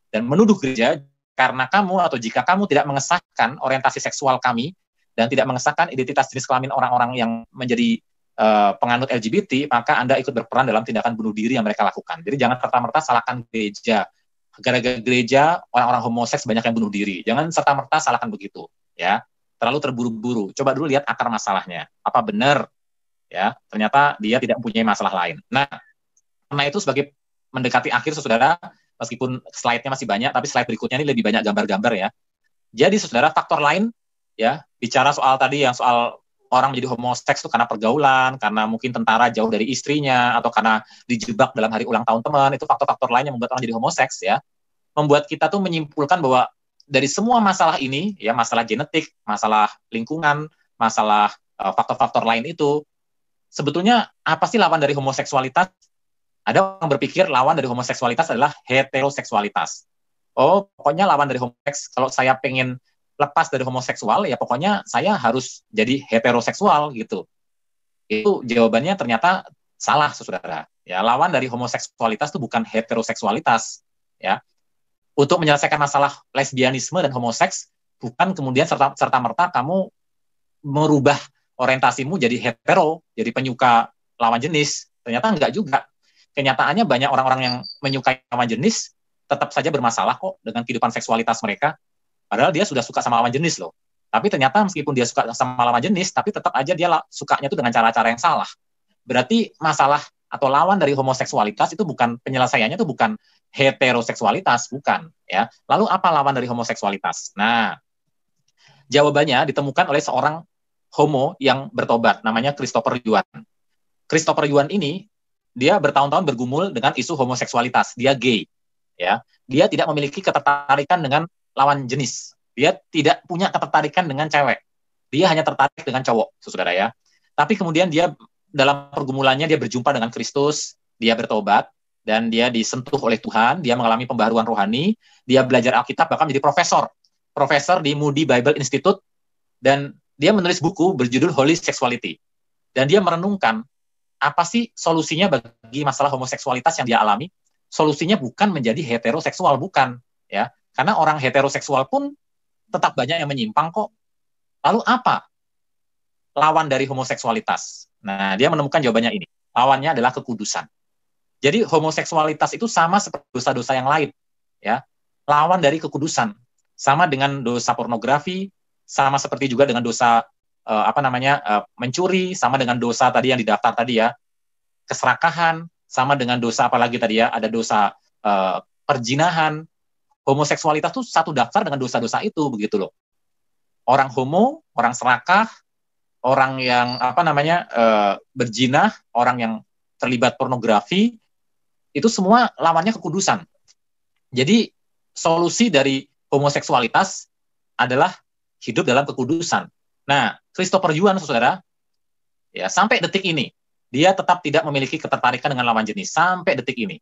dan menuduh gereja karena kamu atau jika kamu tidak mengesahkan orientasi seksual kami dan tidak mengesahkan identitas jenis kelamin orang-orang yang menjadi penganut LGBT, maka Anda ikut berperan dalam tindakan bunuh diri yang mereka lakukan. Jadi jangan serta-merta salahkan gereja. Gara-gara gereja, orang-orang homoseks banyak yang bunuh diri. Jangan serta-merta salahkan begitu. Ya, terlalu terburu-buru. Coba dulu lihat akar masalahnya. Apa benar? Ya, ternyata dia tidak mempunyai masalah lain. Nah, karena itu sebagai mendekati akhir, saudara, meskipun slide-nya masih banyak, tapi slide berikutnya ini lebih banyak gambar-gambar ya. Jadi, saudara, faktor lain, ya, bicara soal tadi yang soal orang menjadi homoseks itu karena pergaulan, karena mungkin tentara jauh dari istrinya, atau karena dijebak dalam hari ulang tahun teman, itu faktor-faktor lain yang membuat orang jadi homoseks ya. Membuat kita tuh menyimpulkan bahwa dari semua masalah ini, ya masalah genetik, masalah lingkungan, masalah faktor-faktor lain itu, sebetulnya apa sih lawan dari homoseksualitas? Ada orang berpikir lawan dari homoseksualitas adalah heteroseksualitas. Oh, pokoknya lawan dari homoseks, kalau saya pengen lepas dari homoseksual, ya pokoknya saya harus jadi heteroseksual gitu. Itu jawabannya ternyata salah, saudara. Ya, lawan dari homoseksualitas itu bukan heteroseksualitas. Ya, untuk menyelesaikan masalah lesbianisme dan homoseks, bukan kemudian serta-merta kamu merubah orientasimu jadi hetero, jadi penyuka lawan jenis. Ternyata enggak juga. Kenyataannya banyak orang-orang yang menyukai lawan jenis tetap saja bermasalah kok dengan kehidupan seksualitas mereka. Padahal dia sudah suka sama lawan jenis loh. Tapi ternyata meskipun dia suka sama lawan jenis, tapi tetap aja dia sukanya itu dengan cara-cara yang salah. Berarti masalah atau lawan dari homoseksualitas itu bukan, penyelesaiannya itu bukan heteroseksualitas, bukan. Ya. Lalu apa lawan dari homoseksualitas? Nah, jawabannya ditemukan oleh seorang homo yang bertobat, namanya Christopher Yuan. Christopher Yuan ini, dia bertahun-tahun bergumul dengan isu homoseksualitas, dia gay. Ya, dia tidak memiliki ketertarikan dengan lawan jenis. Dia tidak punya ketertarikan dengan cewek. Dia hanya tertarik dengan cowok, saudara ya. Tapi kemudian dia dalam pergumulannya dia berjumpa dengan Kristus, dia bertobat dan dia disentuh oleh Tuhan, dia mengalami pembaharuan rohani, dia belajar Alkitab bahkan menjadi profesor di Moody Bible Institute, dan dia menulis buku berjudul Holy Sexuality. Dan dia merenungkan apa sih solusinya bagi masalah homoseksualitas yang dia alami. Solusinya bukan menjadi heteroseksual, bukan ya, karena orang heteroseksual pun tetap banyak yang menyimpang kok. Lalu apa lawan dari homoseksualitas? Nah, dia menemukan jawabannya ini. Lawannya adalah kekudusan. Jadi homoseksualitas itu sama seperti dosa-dosa yang lain, ya. Lawan dari kekudusan, sama dengan dosa pornografi, sama seperti juga dengan dosa mencuri, sama dengan dosa tadi yang didaftar tadi ya, keserakahan, sama dengan dosa apalagi tadi ya, ada dosa perjinahan. Homoseksualitas itu satu daftar dengan dosa-dosa itu, begitu loh. Orang homo, orang serakah, orang yang berjinah, orang yang terlibat pornografi, itu semua lawannya kekudusan. Jadi solusi dari homoseksualitas adalah hidup dalam kekudusan. Nah, Christopher Yuan, saudara, ya sampai detik ini dia tetap tidak memiliki ketertarikan dengan lawan jenis sampai detik ini.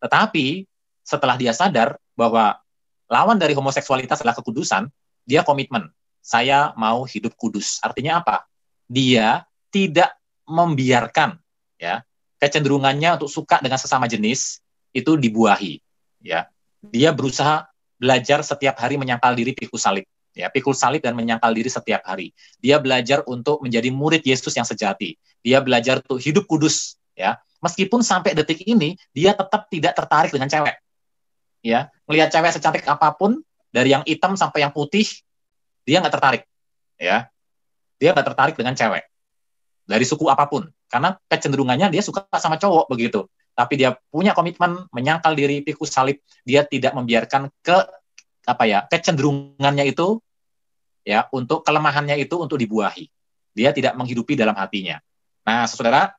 Tetapi setelah dia sadar bahwa lawan dari homoseksualitas adalah kekudusan, dia komitmen. Saya mau hidup kudus. Artinya apa? Dia tidak membiarkan ya kecenderungannya untuk suka dengan sesama jenis itu dibuahi. Ya, dia berusaha belajar setiap hari menyangkal diri pikul salib. Ya, pikul salib dan menyangkal diri setiap hari. Dia belajar untuk menjadi murid Yesus yang sejati. Dia belajar untuk hidup kudus. Ya, meskipun sampai detik ini dia tetap tidak tertarik dengan cewek. Ya, melihat cewek secantik apapun, dari yang hitam sampai yang putih, dia nggak tertarik. Ya, dia nggak tertarik dengan cewek dari suku apapun, karena kecenderungannya dia suka sama cowok begitu. Tapi dia punya komitmen menyangkal diri pikul salib. Dia tidak membiarkan kecenderungannya itu ya, untuk kelemahannya itu untuk dibuahi. Dia tidak menghidupi dalam hatinya. Nah, saudara,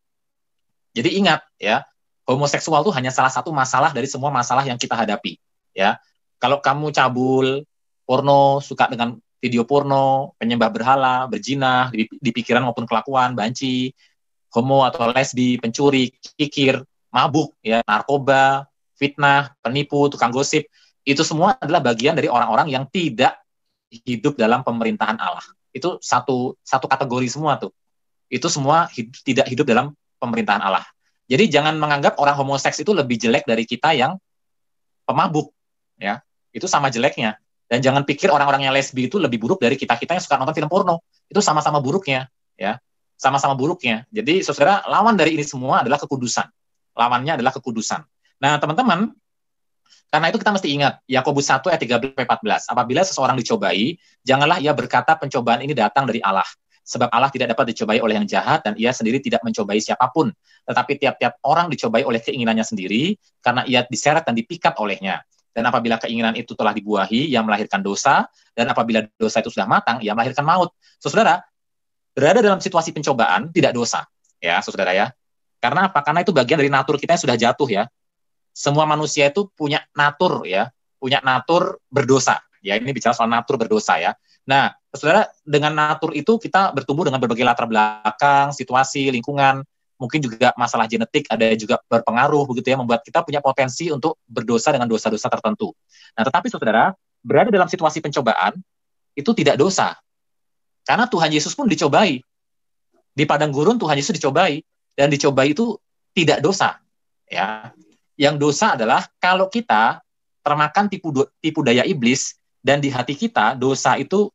jadi ingat ya, homoseksual itu hanya salah satu masalah dari semua masalah yang kita hadapi ya. Kalau kamu cabul, porno, suka dengan video porno, penyembah berhala, berjinah di pikiran maupun kelakuan, banci, homo atau lesbi, pencuri, kikir, mabuk ya, narkoba, fitnah, penipu, tukang gosip, itu semua adalah bagian dari orang-orang yang tidak hidup dalam pemerintahan Allah. Itu satu kategori semua tuh. Itu semua tidak hidup dalam pemerintahan Allah. Jadi jangan menganggap orang homoseks itu lebih jelek dari kita yang pemabuk, ya. Itu sama jeleknya. Dan jangan pikir orang-orang yang lesbi itu lebih buruk dari kita-kita yang suka nonton film porno. Itu sama-sama buruknya, ya. Sama-sama buruknya. Jadi saudara, lawan dari ini semua adalah kekudusan. Lawannya adalah kekudusan. Nah, teman-teman, karena itu kita mesti ingat, Yakobus 1 ayat 13-14. Apabila seseorang dicobai, janganlah ia berkata pencobaan ini datang dari Allah. Sebab Allah tidak dapat dicobai oleh yang jahat, dan ia sendiri tidak mencobai siapapun. Tetapi tiap-tiap orang dicobai oleh keinginannya sendiri, karena ia diseret dan dipikat olehnya. Dan apabila keinginan itu telah dibuahi, ia melahirkan dosa, dan apabila dosa itu sudah matang, ia melahirkan maut. So, saudara, berada dalam situasi pencobaan tidak dosa, ya saudara ya. Karena apa? Karena itu bagian dari natur kita yang sudah jatuh ya. Semua manusia itu punya natur ya, punya natur berdosa. Ya, ini bicara soal natur berdosa ya. Nah, saudara, dengan natur itu kita bertumbuh dengan berbagai latar belakang, situasi, lingkungan, mungkin juga masalah genetik ada juga berpengaruh begitu ya, membuat kita punya potensi untuk berdosa dengan dosa-dosa tertentu. Nah, tetapi saudara, berada dalam situasi pencobaan itu tidak dosa. Karena Tuhan Yesus pun dicobai. Di padang gurun Tuhan Yesus dicobai, dan dicobai itu tidak dosa. Ya. Yang dosa adalah kalau kita termakan tipu daya iblis, dan di hati kita dosa itu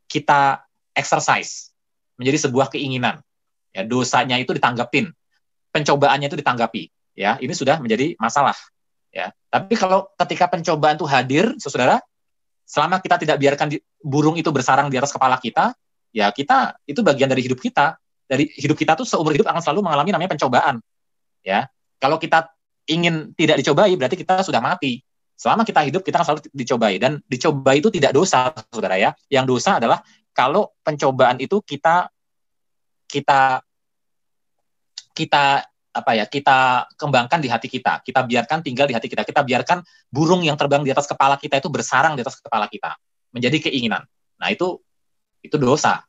kita exercise menjadi sebuah keinginan. Ya, dosanya itu ditanggapin, pencobaannya itu ditanggapi. Ya, ini sudah menjadi masalah. Ya, tapi kalau ketika pencobaan itu hadir, saudara, selama kita tidak biarkan burung itu bersarang di atas kepala kita, ya kita itu bagian dari hidup kita. Dari hidup kita tuh seumur hidup akan selalu mengalami namanya pencobaan. Ya, kalau kita ingin tidak dicobai, berarti kita sudah mati. Selama kita hidup, kita akan selalu dicobai, dan dicobai itu tidak dosa, saudara ya. Yang dosa adalah kalau pencobaan itu kita kembangkan di hati kita biarkan tinggal di hati kita biarkan burung yang terbang di atas kepala kita itu bersarang di atas kepala kita, menjadi keinginan. Nah, itu dosa.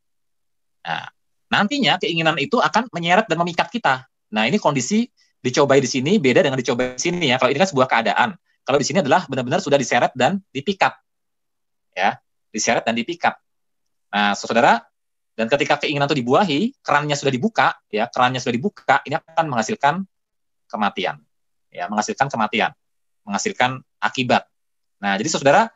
Nah, nantinya keinginan itu akan menyeret dan memikat kita. Nah, ini kondisi dicobai di sini beda dengan dicobai di sini ya. Kalau ini kan sebuah keadaan. Kalau di sini adalah benar-benar sudah diseret dan dipikat. Ya, diseret dan dipikat. Nah, saudara, dan ketika keinginan itu dibuahi, kerannya sudah dibuka, ya, kerannya sudah dibuka, ini akan menghasilkan kematian. Ya, menghasilkan kematian, menghasilkan akibat. Nah, jadi saudara,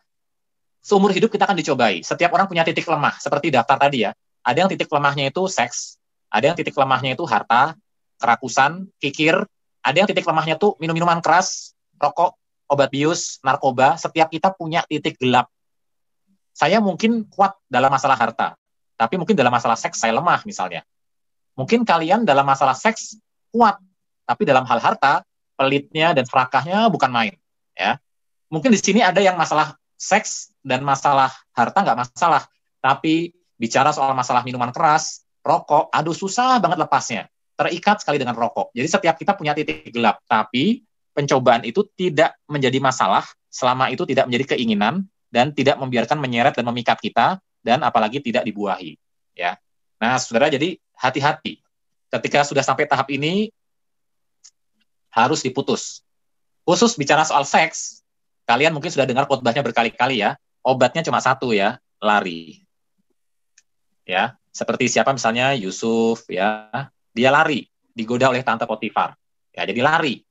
seumur hidup kita akan dicobai. Setiap orang punya titik lemah, seperti daftar tadi ya. Ada yang titik lemahnya itu seks, ada yang titik lemahnya itu harta, kerakusan, kikir, ada yang titik lemahnya itu minum-minuman keras, rokok, obat bius, narkoba. Setiap kita punya titik gelap. Saya mungkin kuat dalam masalah harta, tapi mungkin dalam masalah seks saya lemah misalnya. Mungkin kalian dalam masalah seks kuat, tapi dalam hal harta, pelitnya dan serakahnya bukan main. Ya, mungkin di sini ada yang masalah seks dan masalah harta nggak masalah, tapi bicara soal masalah minuman keras, rokok, aduh susah banget lepasnya. Terikat sekali dengan rokok. Jadi setiap kita punya titik gelap, tapi pencobaan itu tidak menjadi masalah selama itu tidak menjadi keinginan dan tidak membiarkan menyeret dan memikat kita, dan apalagi tidak dibuahi. Ya. Nah, saudara, jadi hati-hati. Ketika sudah sampai tahap ini, harus diputus. Khusus bicara soal seks, kalian mungkin sudah dengar khotbahnya berkali-kali ya, obatnya cuma satu ya, lari. Ya, seperti siapa misalnya Yusuf ya, dia lari, digoda oleh tante Potifar. Ya, jadi lari.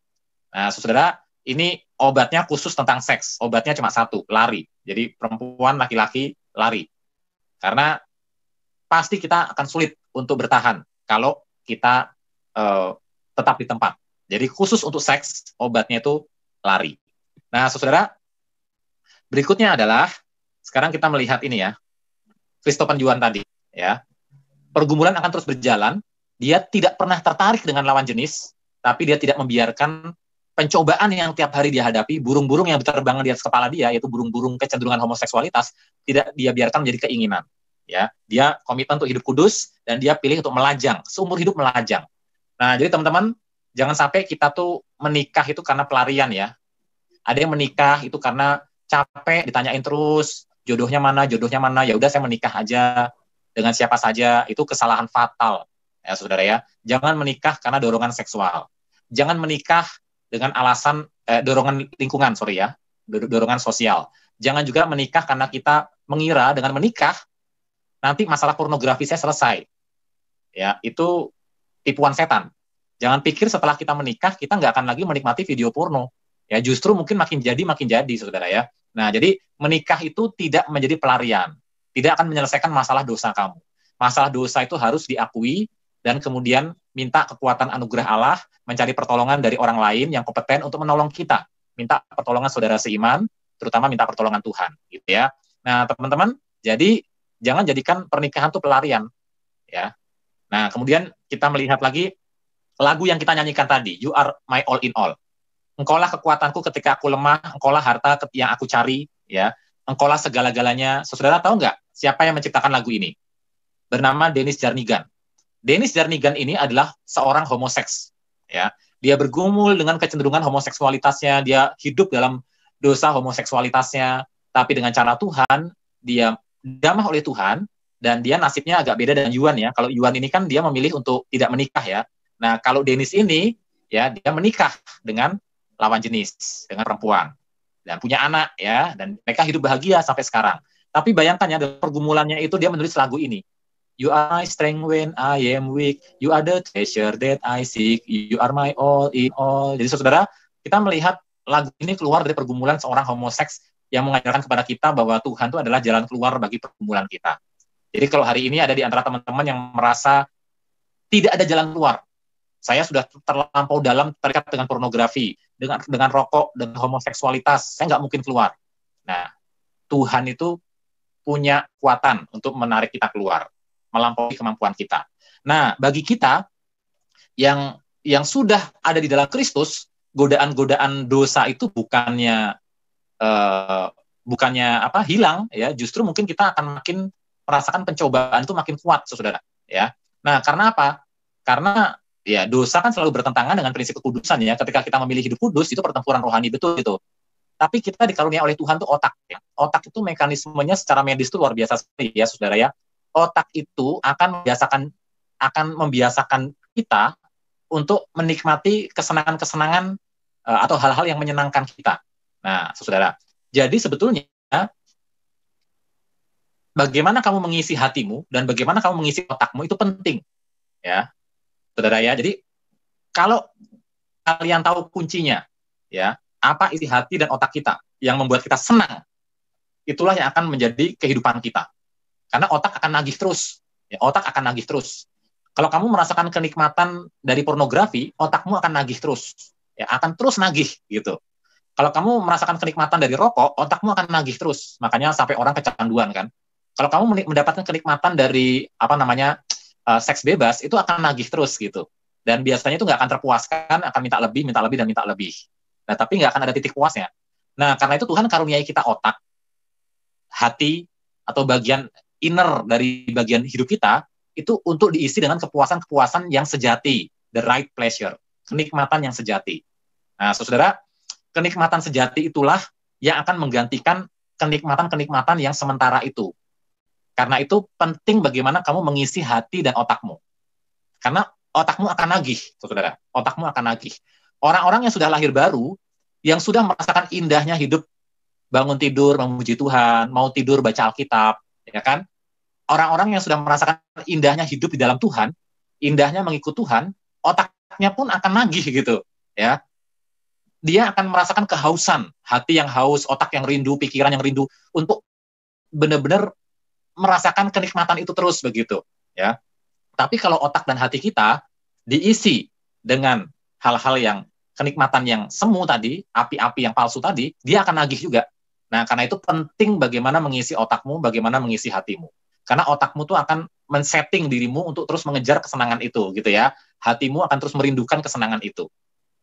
Nah, saudara, ini obatnya khusus tentang seks, obatnya cuma satu, lari. Jadi perempuan, laki-laki, lari. Karena pasti kita akan sulit untuk bertahan kalau kita tetap di tempat. Jadi khusus untuk seks, obatnya itu lari. Nah, saudara, berikutnya adalah, sekarang kita melihat ini ya, Kristopan Juan tadi. Ya, pergumulan akan terus berjalan, dia tidak pernah tertarik dengan lawan jenis, tapi dia tidak membiarkan pencobaan yang tiap hari dia hadapi, burung-burung yang berterbangan di atas kepala dia, yaitu burung-burung kecenderungan homoseksualitas, tidak dia biarkan menjadi keinginan. Ya, dia komitmen untuk hidup kudus, dan dia pilih untuk melajang, seumur hidup melajang. Nah, jadi teman-teman, jangan sampai kita tuh menikah itu karena pelarian ya. Ada yang menikah itu karena capek, ditanyain terus, jodohnya mana, ya udah saya menikah aja, dengan siapa saja. Itu kesalahan fatal, ya saudara ya. Jangan menikah karena dorongan seksual. Jangan menikah dengan alasan dorongan lingkungan, dorongan sosial. Jangan juga menikah karena kita mengira dengan menikah nanti masalah pornografi saya selesai. Ya, itu tipuan setan. Jangan pikir setelah kita menikah kita nggak akan lagi menikmati video porno. Ya, justru mungkin makin jadi, saudara ya. Nah, jadi menikah itu tidak menjadi pelarian, tidak akan menyelesaikan masalah dosa kamu. Masalah dosa itu harus diakui dan kemudian minta kekuatan anugerah Allah, mencari pertolongan dari orang lain yang kompeten untuk menolong kita. Minta pertolongan saudara seiman, terutama minta pertolongan Tuhan, gitu ya. Nah, teman-teman, jadi jangan jadikan pernikahan itu pelarian, ya. Nah, kemudian kita melihat lagi lagu yang kita nyanyikan tadi, You Are My All in All. Engkaulah kekuatanku ketika aku lemah, engkaulah harta yang aku cari, ya. Engkaulah segala-galanya. Saudara tahu nggak siapa yang menciptakan lagu ini? bernama Dennis Jarnigan. Dennis Jarnigan ini adalah seorang homoseks, ya. Dia bergumul dengan kecenderungan homoseksualitasnya, dia hidup dalam dosa homoseksualitasnya, tapi dengan cara Tuhan, dia dijamah oleh Tuhan, dan dia nasibnya agak beda dengan Yuan ya. Kalau Yuan ini kan dia memilih untuk tidak menikah ya. Nah, kalau Dennis ini, ya dia menikah dengan lawan jenis, dengan perempuan, dan punya anak ya, dan mereka hidup bahagia sampai sekarang. Tapi bayangkan ya, dalam pergumulannya itu dia menulis lagu ini. You are my strength when I am weak. You are the treasure that I seek. You are my all in all. Jadi saudara, kita melihat lagu ini keluar dari pergumulan seorang homoseks yang mengajarkan kepada kita bahwa Tuhan itu adalah jalan keluar bagi pergumulan kita. Jadi kalau hari ini ada di antara teman-teman yang merasa tidak ada jalan keluar, saya sudah terlampau dalam terikat dengan pornografi, dengan rokok, dengan homoseksualitas, saya nggak mungkin keluar. Nah, Tuhan itu punya kekuatan untuk menarik kita keluar, melampaui kemampuan kita. Nah, bagi kita yang sudah ada di dalam Kristus, godaan-godaan dosa itu bukannya hilang ya, justru mungkin kita akan makin merasakan pencobaan itu makin kuat, saudara ya. Nah, karena apa? Karena ya dosa kan selalu bertentangan dengan prinsip kekudusan ya. Ketika kita memilih hidup kudus, itu pertempuran rohani betul itu. Tapi kita dikaruniai oleh Tuhan tuh otak ya. Otak itu mekanismenya secara medis itu luar biasa sekali ya, saudara ya. Otak itu akan membiasakan kita untuk menikmati kesenangan-kesenangan atau hal-hal yang menyenangkan kita. Nah, saudara, jadi sebetulnya bagaimana kamu mengisi hatimu dan bagaimana kamu mengisi otakmu itu penting, ya, saudara ya. Jadi kalau kalian tahu kuncinya, ya, apa isi hati dan otak kita yang membuat kita senang, itulah yang akan menjadi kehidupan kita. Karena otak akan nagih terus, ya, otak akan nagih terus. Kalau kamu merasakan kenikmatan dari pornografi, otakmu akan nagih terus, ya, akan terus nagih gitu. Kalau kamu merasakan kenikmatan dari rokok, otakmu akan nagih terus. Makanya sampai orang kecanduan kan. Kalau kamu mendapatkan kenikmatan dari seks bebas, itu akan nagih terus gitu. Dan biasanya itu nggak akan terpuaskan, akan minta lebih, dan minta lebih. Nah, tapi nggak akan ada titik puasnya. Nah, karena itu Tuhan karuniai kita otak, hati, atau bagian inner dari bagian hidup kita, itu untuk diisi dengan kepuasan-kepuasan yang sejati, the right pleasure, kenikmatan yang sejati. Nah, saudara, kenikmatan sejati itulah yang akan menggantikan kenikmatan-kenikmatan yang sementara itu. Karena itu penting bagaimana kamu mengisi hati dan otakmu. Karena otakmu akan nagih, saudara. Otakmu akan nagih. Orang-orang yang sudah lahir baru, yang sudah merasakan indahnya hidup, bangun tidur, memuji Tuhan, mau tidur, baca Alkitab, ya kan? Orang-orang yang sudah merasakan indahnya hidup di dalam Tuhan, indahnya mengikut Tuhan, otaknya pun akan nagih gitu, ya. Dia akan merasakan kehausan, hati yang haus, otak yang rindu, pikiran yang rindu, untuk benar-benar merasakan kenikmatan itu terus begitu, ya. Tapi kalau otak dan hati kita diisi dengan hal-hal yang kenikmatan yang semu tadi, api-api yang palsu tadi, dia akan nagih juga. Nah, karena itu penting bagaimana mengisi otakmu, bagaimana mengisi hatimu. Karena otakmu tuh akan men-setting dirimu untuk terus mengejar kesenangan itu, gitu ya. Hatimu akan terus merindukan kesenangan itu.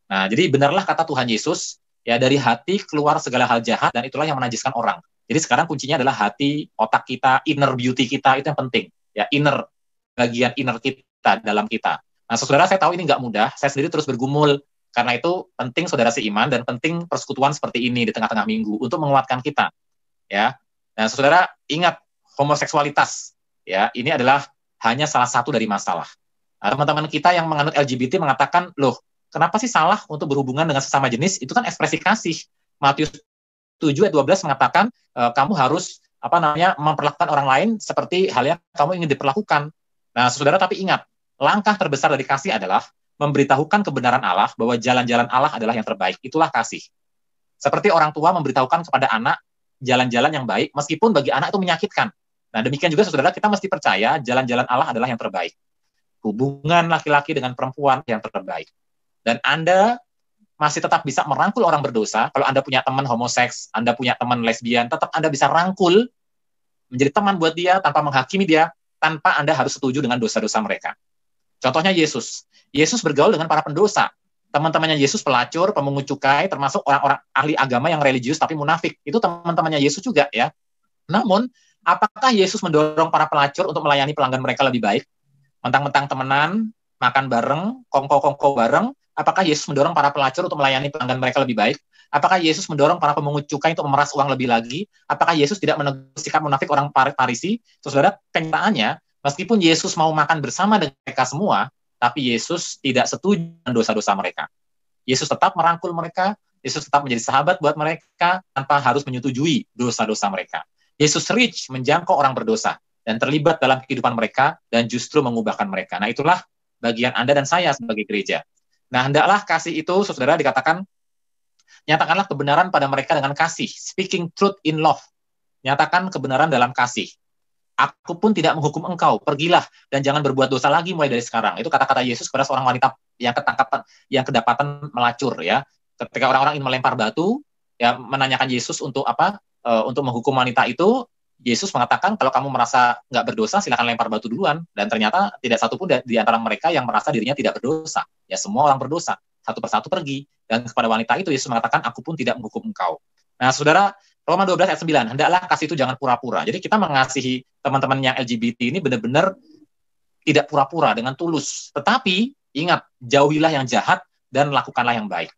Nah, jadi benarlah kata Tuhan Yesus, ya, dari hati keluar segala hal jahat, dan itulah yang menajiskan orang. Jadi sekarang kuncinya adalah hati, otak kita, inner beauty kita, itu yang penting. Ya, bagian inner kita, dalam kita. Nah, saudara, saya tahu ini nggak mudah, saya sendiri terus bergumul. Karena itu penting saudara seiman, dan penting persekutuan seperti ini di tengah-tengah minggu, untuk menguatkan kita. Ya. Nah, saudara, ingat, homoseksualitas, ya, ini adalah hanya salah satu dari masalah. Nah, teman-teman kita yang menganut LGBT mengatakan, loh, kenapa sih salah untuk berhubungan dengan sesama jenis? Itu kan ekspresi kasih. Matius 7 ayat 12 mengatakan, kamu harus memperlakukan orang lain seperti halnya kamu ingin diperlakukan. Nah, saudara, tapi ingat, langkah terbesar dari kasih adalah memberitahukan kebenaran Allah, bahwa jalan-jalan Allah adalah yang terbaik. Itulah kasih. Seperti orang tua memberitahukan kepada anak jalan-jalan yang baik, meskipun bagi anak itu menyakitkan. Nah, demikian juga saudara, kita mesti percaya jalan-jalan Allah adalah yang terbaik. Hubungan laki-laki dengan perempuan yang terbaik. Dan Anda masih tetap bisa merangkul orang berdosa. Kalau Anda punya teman homoseks, Anda punya teman lesbian, tetap Anda bisa rangkul, menjadi teman buat dia, tanpa menghakimi dia, tanpa Anda harus setuju dengan dosa-dosa mereka. Contohnya Yesus. Yesus bergaul dengan para pendosa. Teman-temannya Yesus pelacur, pemungut cukai, termasuk orang-orang ahli agama yang religius tapi munafik. Itu teman-temannya Yesus juga, ya. Namun, Apakah Yesus mendorong para pelacur untuk melayani pelanggan mereka lebih baik? Mentang-mentang temenan, makan bareng, kongko-kongko bareng, apakah Yesus mendorong para pelacur untuk melayani pelanggan mereka lebih baik? Apakah Yesus mendorong para pemungut cukai untuk memeras uang lebih lagi? Apakah Yesus tidak menegur sikap munafik orang Farisi? Saudara, kenyataannya, meskipun Yesus mau makan bersama dengan mereka semua, tapi Yesus tidak setuju dengan dosa-dosa mereka. Yesus tetap merangkul mereka, Yesus tetap menjadi sahabat buat mereka tanpa harus menyetujui dosa-dosa mereka. Yesus reach, menjangkau orang berdosa dan terlibat dalam kehidupan mereka dan justru mengubahkan mereka. Nah, itulah bagian Anda dan saya sebagai gereja. Nah, hendaklah kasih itu, saudara, dikatakan, nyatakanlah kebenaran pada mereka dengan kasih. Speaking truth in love. Nyatakan kebenaran dalam kasih. Aku pun tidak menghukum engkau, pergilah dan jangan berbuat dosa lagi mulai dari sekarang. Itu kata-kata Yesus kepada seorang wanita yang kedapatan melacur, ya. Ketika orang-orang ingin melempar batu, ya, menanyakan Yesus untuk apa? Untuk menghukum wanita itu, Yesus mengatakan kalau kamu merasa nggak berdosa, silakan lempar batu duluan. Dan ternyata tidak satu pun di antara mereka yang merasa dirinya tidak berdosa. Ya, semua orang berdosa. Satu persatu pergi. Dan kepada wanita itu Yesus mengatakan, aku pun tidak menghukum engkau. Nah, saudara, Roma 12 ayat 9, hendaklah kasih itu jangan pura-pura. Jadi kita mengasihi teman-teman yang LGBT ini benar-benar tidak pura-pura, dengan tulus. Tetapi, ingat, jauhilah yang jahat dan lakukanlah yang baik.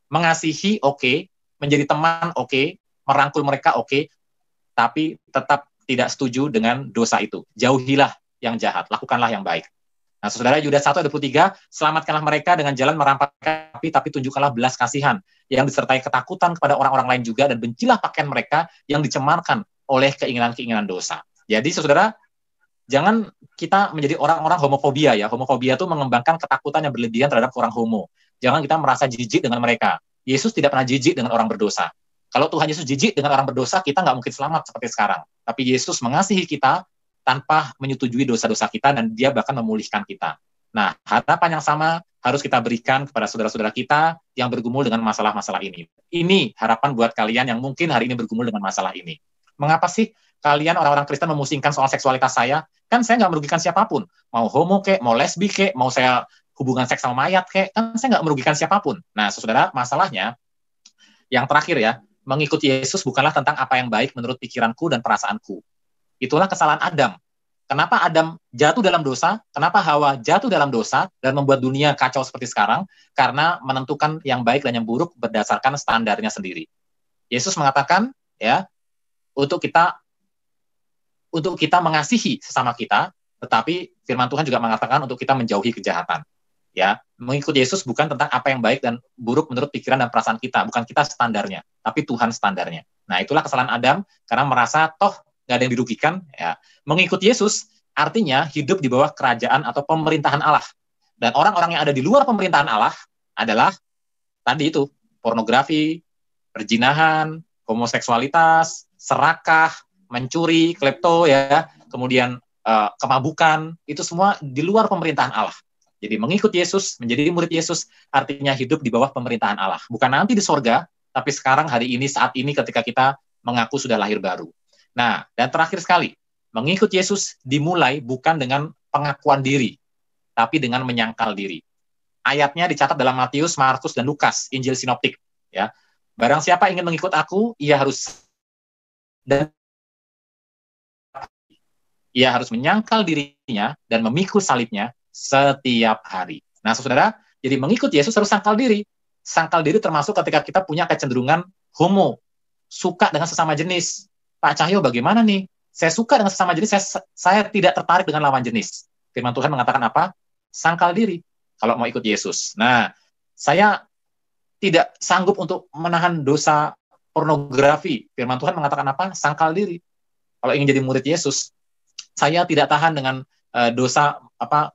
Mengasihi, oke. Menjadi teman, oke. Merangkul mereka, oke. Tapi tetap tidak setuju dengan dosa itu. Jauhilah yang jahat, lakukanlah yang baik. Nah, saudara, Yudas 1 ayat 23, selamatkanlah mereka dengan jalan merampakkan api, tapi tunjukkanlah belas kasihan yang disertai ketakutan kepada orang-orang lain juga, dan bencilah pakaian mereka yang dicemarkan oleh keinginan-keinginan dosa. Jadi, saudara, jangan kita menjadi orang-orang homofobia, ya. Homofobia itu mengembangkan ketakutan yang berlebihan terhadap orang homo. Jangan kita merasa jijik dengan mereka. Yesus tidak pernah jijik dengan orang berdosa. Kalau Tuhan Yesus jijik dengan orang berdosa, kita nggak mungkin selamat seperti sekarang. Tapi Yesus mengasihi kita tanpa menyetujui dosa-dosa kita, dan dia bahkan memulihkan kita. Nah, harapan yang sama harus kita berikan kepada saudara-saudara kita yang bergumul dengan masalah-masalah ini. Ini harapan buat kalian yang mungkin hari ini bergumul dengan masalah ini. Mengapa sih kalian orang-orang Kristen memusingkan soal seksualitas saya? Kan saya nggak merugikan siapapun. Mau homo kek, mau lesbi kek, mau saya hubungan seks sama mayat kek, kan saya nggak merugikan siapapun. Nah, saudara, masalahnya yang terakhir, ya, mengikuti Yesus bukanlah tentang apa yang baik menurut pikiranku dan perasaanku. Itulah kesalahan Adam. Kenapa Adam jatuh dalam dosa? Kenapa Hawa jatuh dalam dosa dan membuat dunia kacau seperti sekarang? Karena menentukan yang baik dan yang buruk berdasarkan standarnya sendiri. Yesus mengatakan, ya, untuk kita mengasihi sesama kita, tetapi firman Tuhan juga mengatakan untuk kita menjauhi kejahatan. Ya, mengikuti Yesus bukan tentang apa yang baik dan buruk menurut pikiran dan perasaan kita, bukan kita standarnya, tapi Tuhan standarnya. Nah, itulah kesalahan Adam karena merasa toh nggak ada yang dirugikan. Ya, mengikuti Yesus artinya hidup di bawah kerajaan atau pemerintahan Allah. Dan orang-orang yang ada di luar pemerintahan Allah adalah tadi itu, pornografi, perzinahan, homoseksualitas, serakah, mencuri, klepto, ya, kemudian kemabukan, itu semua di luar pemerintahan Allah. Jadi mengikut Yesus, menjadi murid Yesus, artinya hidup di bawah pemerintahan Allah. Bukan nanti di sorga, tapi sekarang, hari ini, saat ini, ketika kita mengaku sudah lahir baru. Nah, dan terakhir sekali, mengikut Yesus dimulai bukan dengan pengakuan diri, tapi dengan menyangkal diri. Ayatnya dicatat dalam Matius, Markus, dan Lukas, Injil Sinoptik. Ya, barang siapa ingin mengikut aku, ia harus menyangkal dirinya dan memikul salibnya setiap hari. Nah, saudara, jadi mengikut Yesus harus sangkal diri. Sangkal diri termasuk ketika kita punya kecenderungan homo, suka dengan sesama jenis. Pak Cahyo, bagaimana nih? Saya suka dengan sesama jenis, saya tidak tertarik dengan lawan jenis. Firman Tuhan mengatakan apa? Sangkal diri kalau mau ikut Yesus. Nah, saya tidak sanggup untuk menahan dosa pornografi. Firman Tuhan mengatakan apa? Sangkal diri. Kalau ingin jadi murid Yesus, saya tidak tahan dengan dosa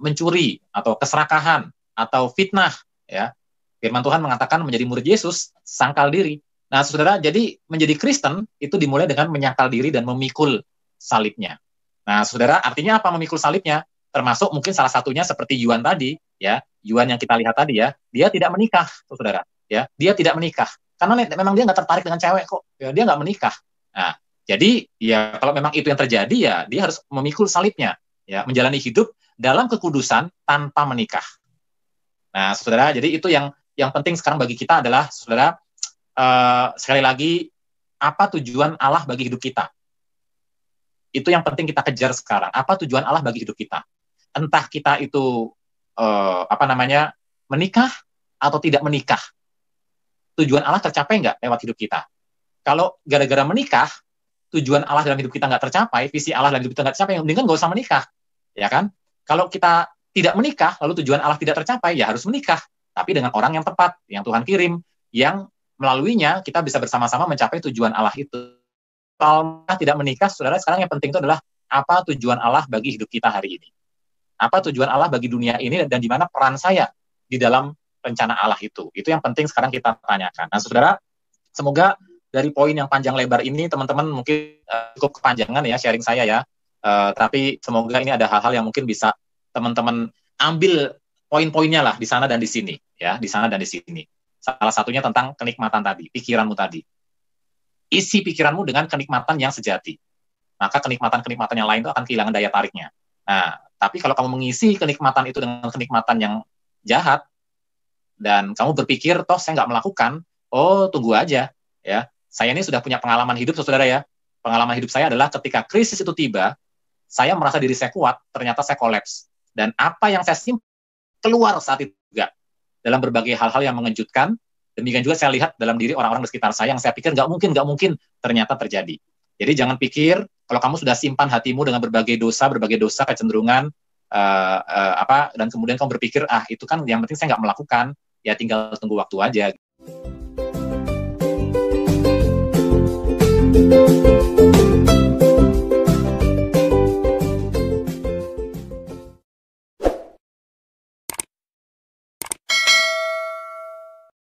mencuri atau keserakahan atau fitnah, ya. Firman Tuhan mengatakan menjadi murid Yesus sangkal diri. Nah, saudara, jadi menjadi Kristen itu dimulai dengan menyangkal diri dan memikul salibnya. Nah, saudara, artinya apa memikul salibnya? Termasuk mungkin salah satunya seperti Yuan tadi, ya. Yuan yang kita lihat tadi, ya, dia tidak menikah, saudara, ya. Dia tidak menikah karena memang dia nggak tertarik dengan cewek kok. Ya, dia nggak menikah. Nah, jadi ya kalau memang itu yang terjadi, ya dia harus memikul salibnya, ya, menjalani hidup dalam kekudusan tanpa menikah. Nah, saudara, jadi itu yang penting sekarang bagi kita adalah, saudara, sekali lagi, apa tujuan Allah bagi hidup kita? Itu yang penting kita kejar sekarang. Apa tujuan Allah bagi hidup kita? Entah kita itu menikah atau tidak menikah. Tujuan Allah tercapai nggak lewat hidup kita? Kalau gara-gara menikah, tujuan Allah dalam hidup kita nggak tercapai, visi Allah dalam hidup kita nggak tercapai, mendingan nggak usah menikah, ya kan? Kalau kita tidak menikah, lalu tujuan Allah tidak tercapai, ya harus menikah, tapi dengan orang yang tepat, yang Tuhan kirim, yang melaluinya kita bisa bersama-sama mencapai tujuan Allah itu. Kalau tidak menikah, saudara, sekarang yang penting itu adalah apa tujuan Allah bagi hidup kita hari ini? Apa tujuan Allah bagi dunia ini dan di mana peran saya di dalam rencana Allah itu? Itu yang penting sekarang kita tanyakan. Nah, saudara, semoga dari poin yang panjang lebar ini, teman-teman mungkin cukup kepanjangan ya sharing saya ya. Tapi semoga ini ada hal-hal yang mungkin bisa teman-teman ambil poin-poinnya lah di sana dan di sini, ya, di sana dan di sini. Salah satunya tentang kenikmatan tadi, pikiranmu tadi. Isi pikiranmu dengan kenikmatan yang sejati. Maka kenikmatan-kenikmatan yang lain itu akan kehilangan daya tariknya. Nah, tapi kalau kamu mengisi kenikmatan itu dengan kenikmatan yang jahat, dan kamu berpikir, toh saya nggak melakukan, oh tunggu aja, ya. Saya ini sudah punya pengalaman hidup, saudara ya. Pengalaman hidup saya adalah ketika krisis itu tiba, saya merasa diri saya kuat, ternyata saya kolaps. Dan apa yang saya simpan keluar saat itu juga. Dalam berbagai hal-hal yang mengejutkan, demikian juga saya lihat dalam diri orang-orang di sekitar saya yang saya pikir nggak mungkin, ternyata terjadi. Jadi jangan pikir, kalau kamu sudah simpan hatimu dengan berbagai dosa, kecenderungan, dan kemudian kamu berpikir, itu kan yang penting saya nggak melakukan, ya tinggal tunggu waktu aja.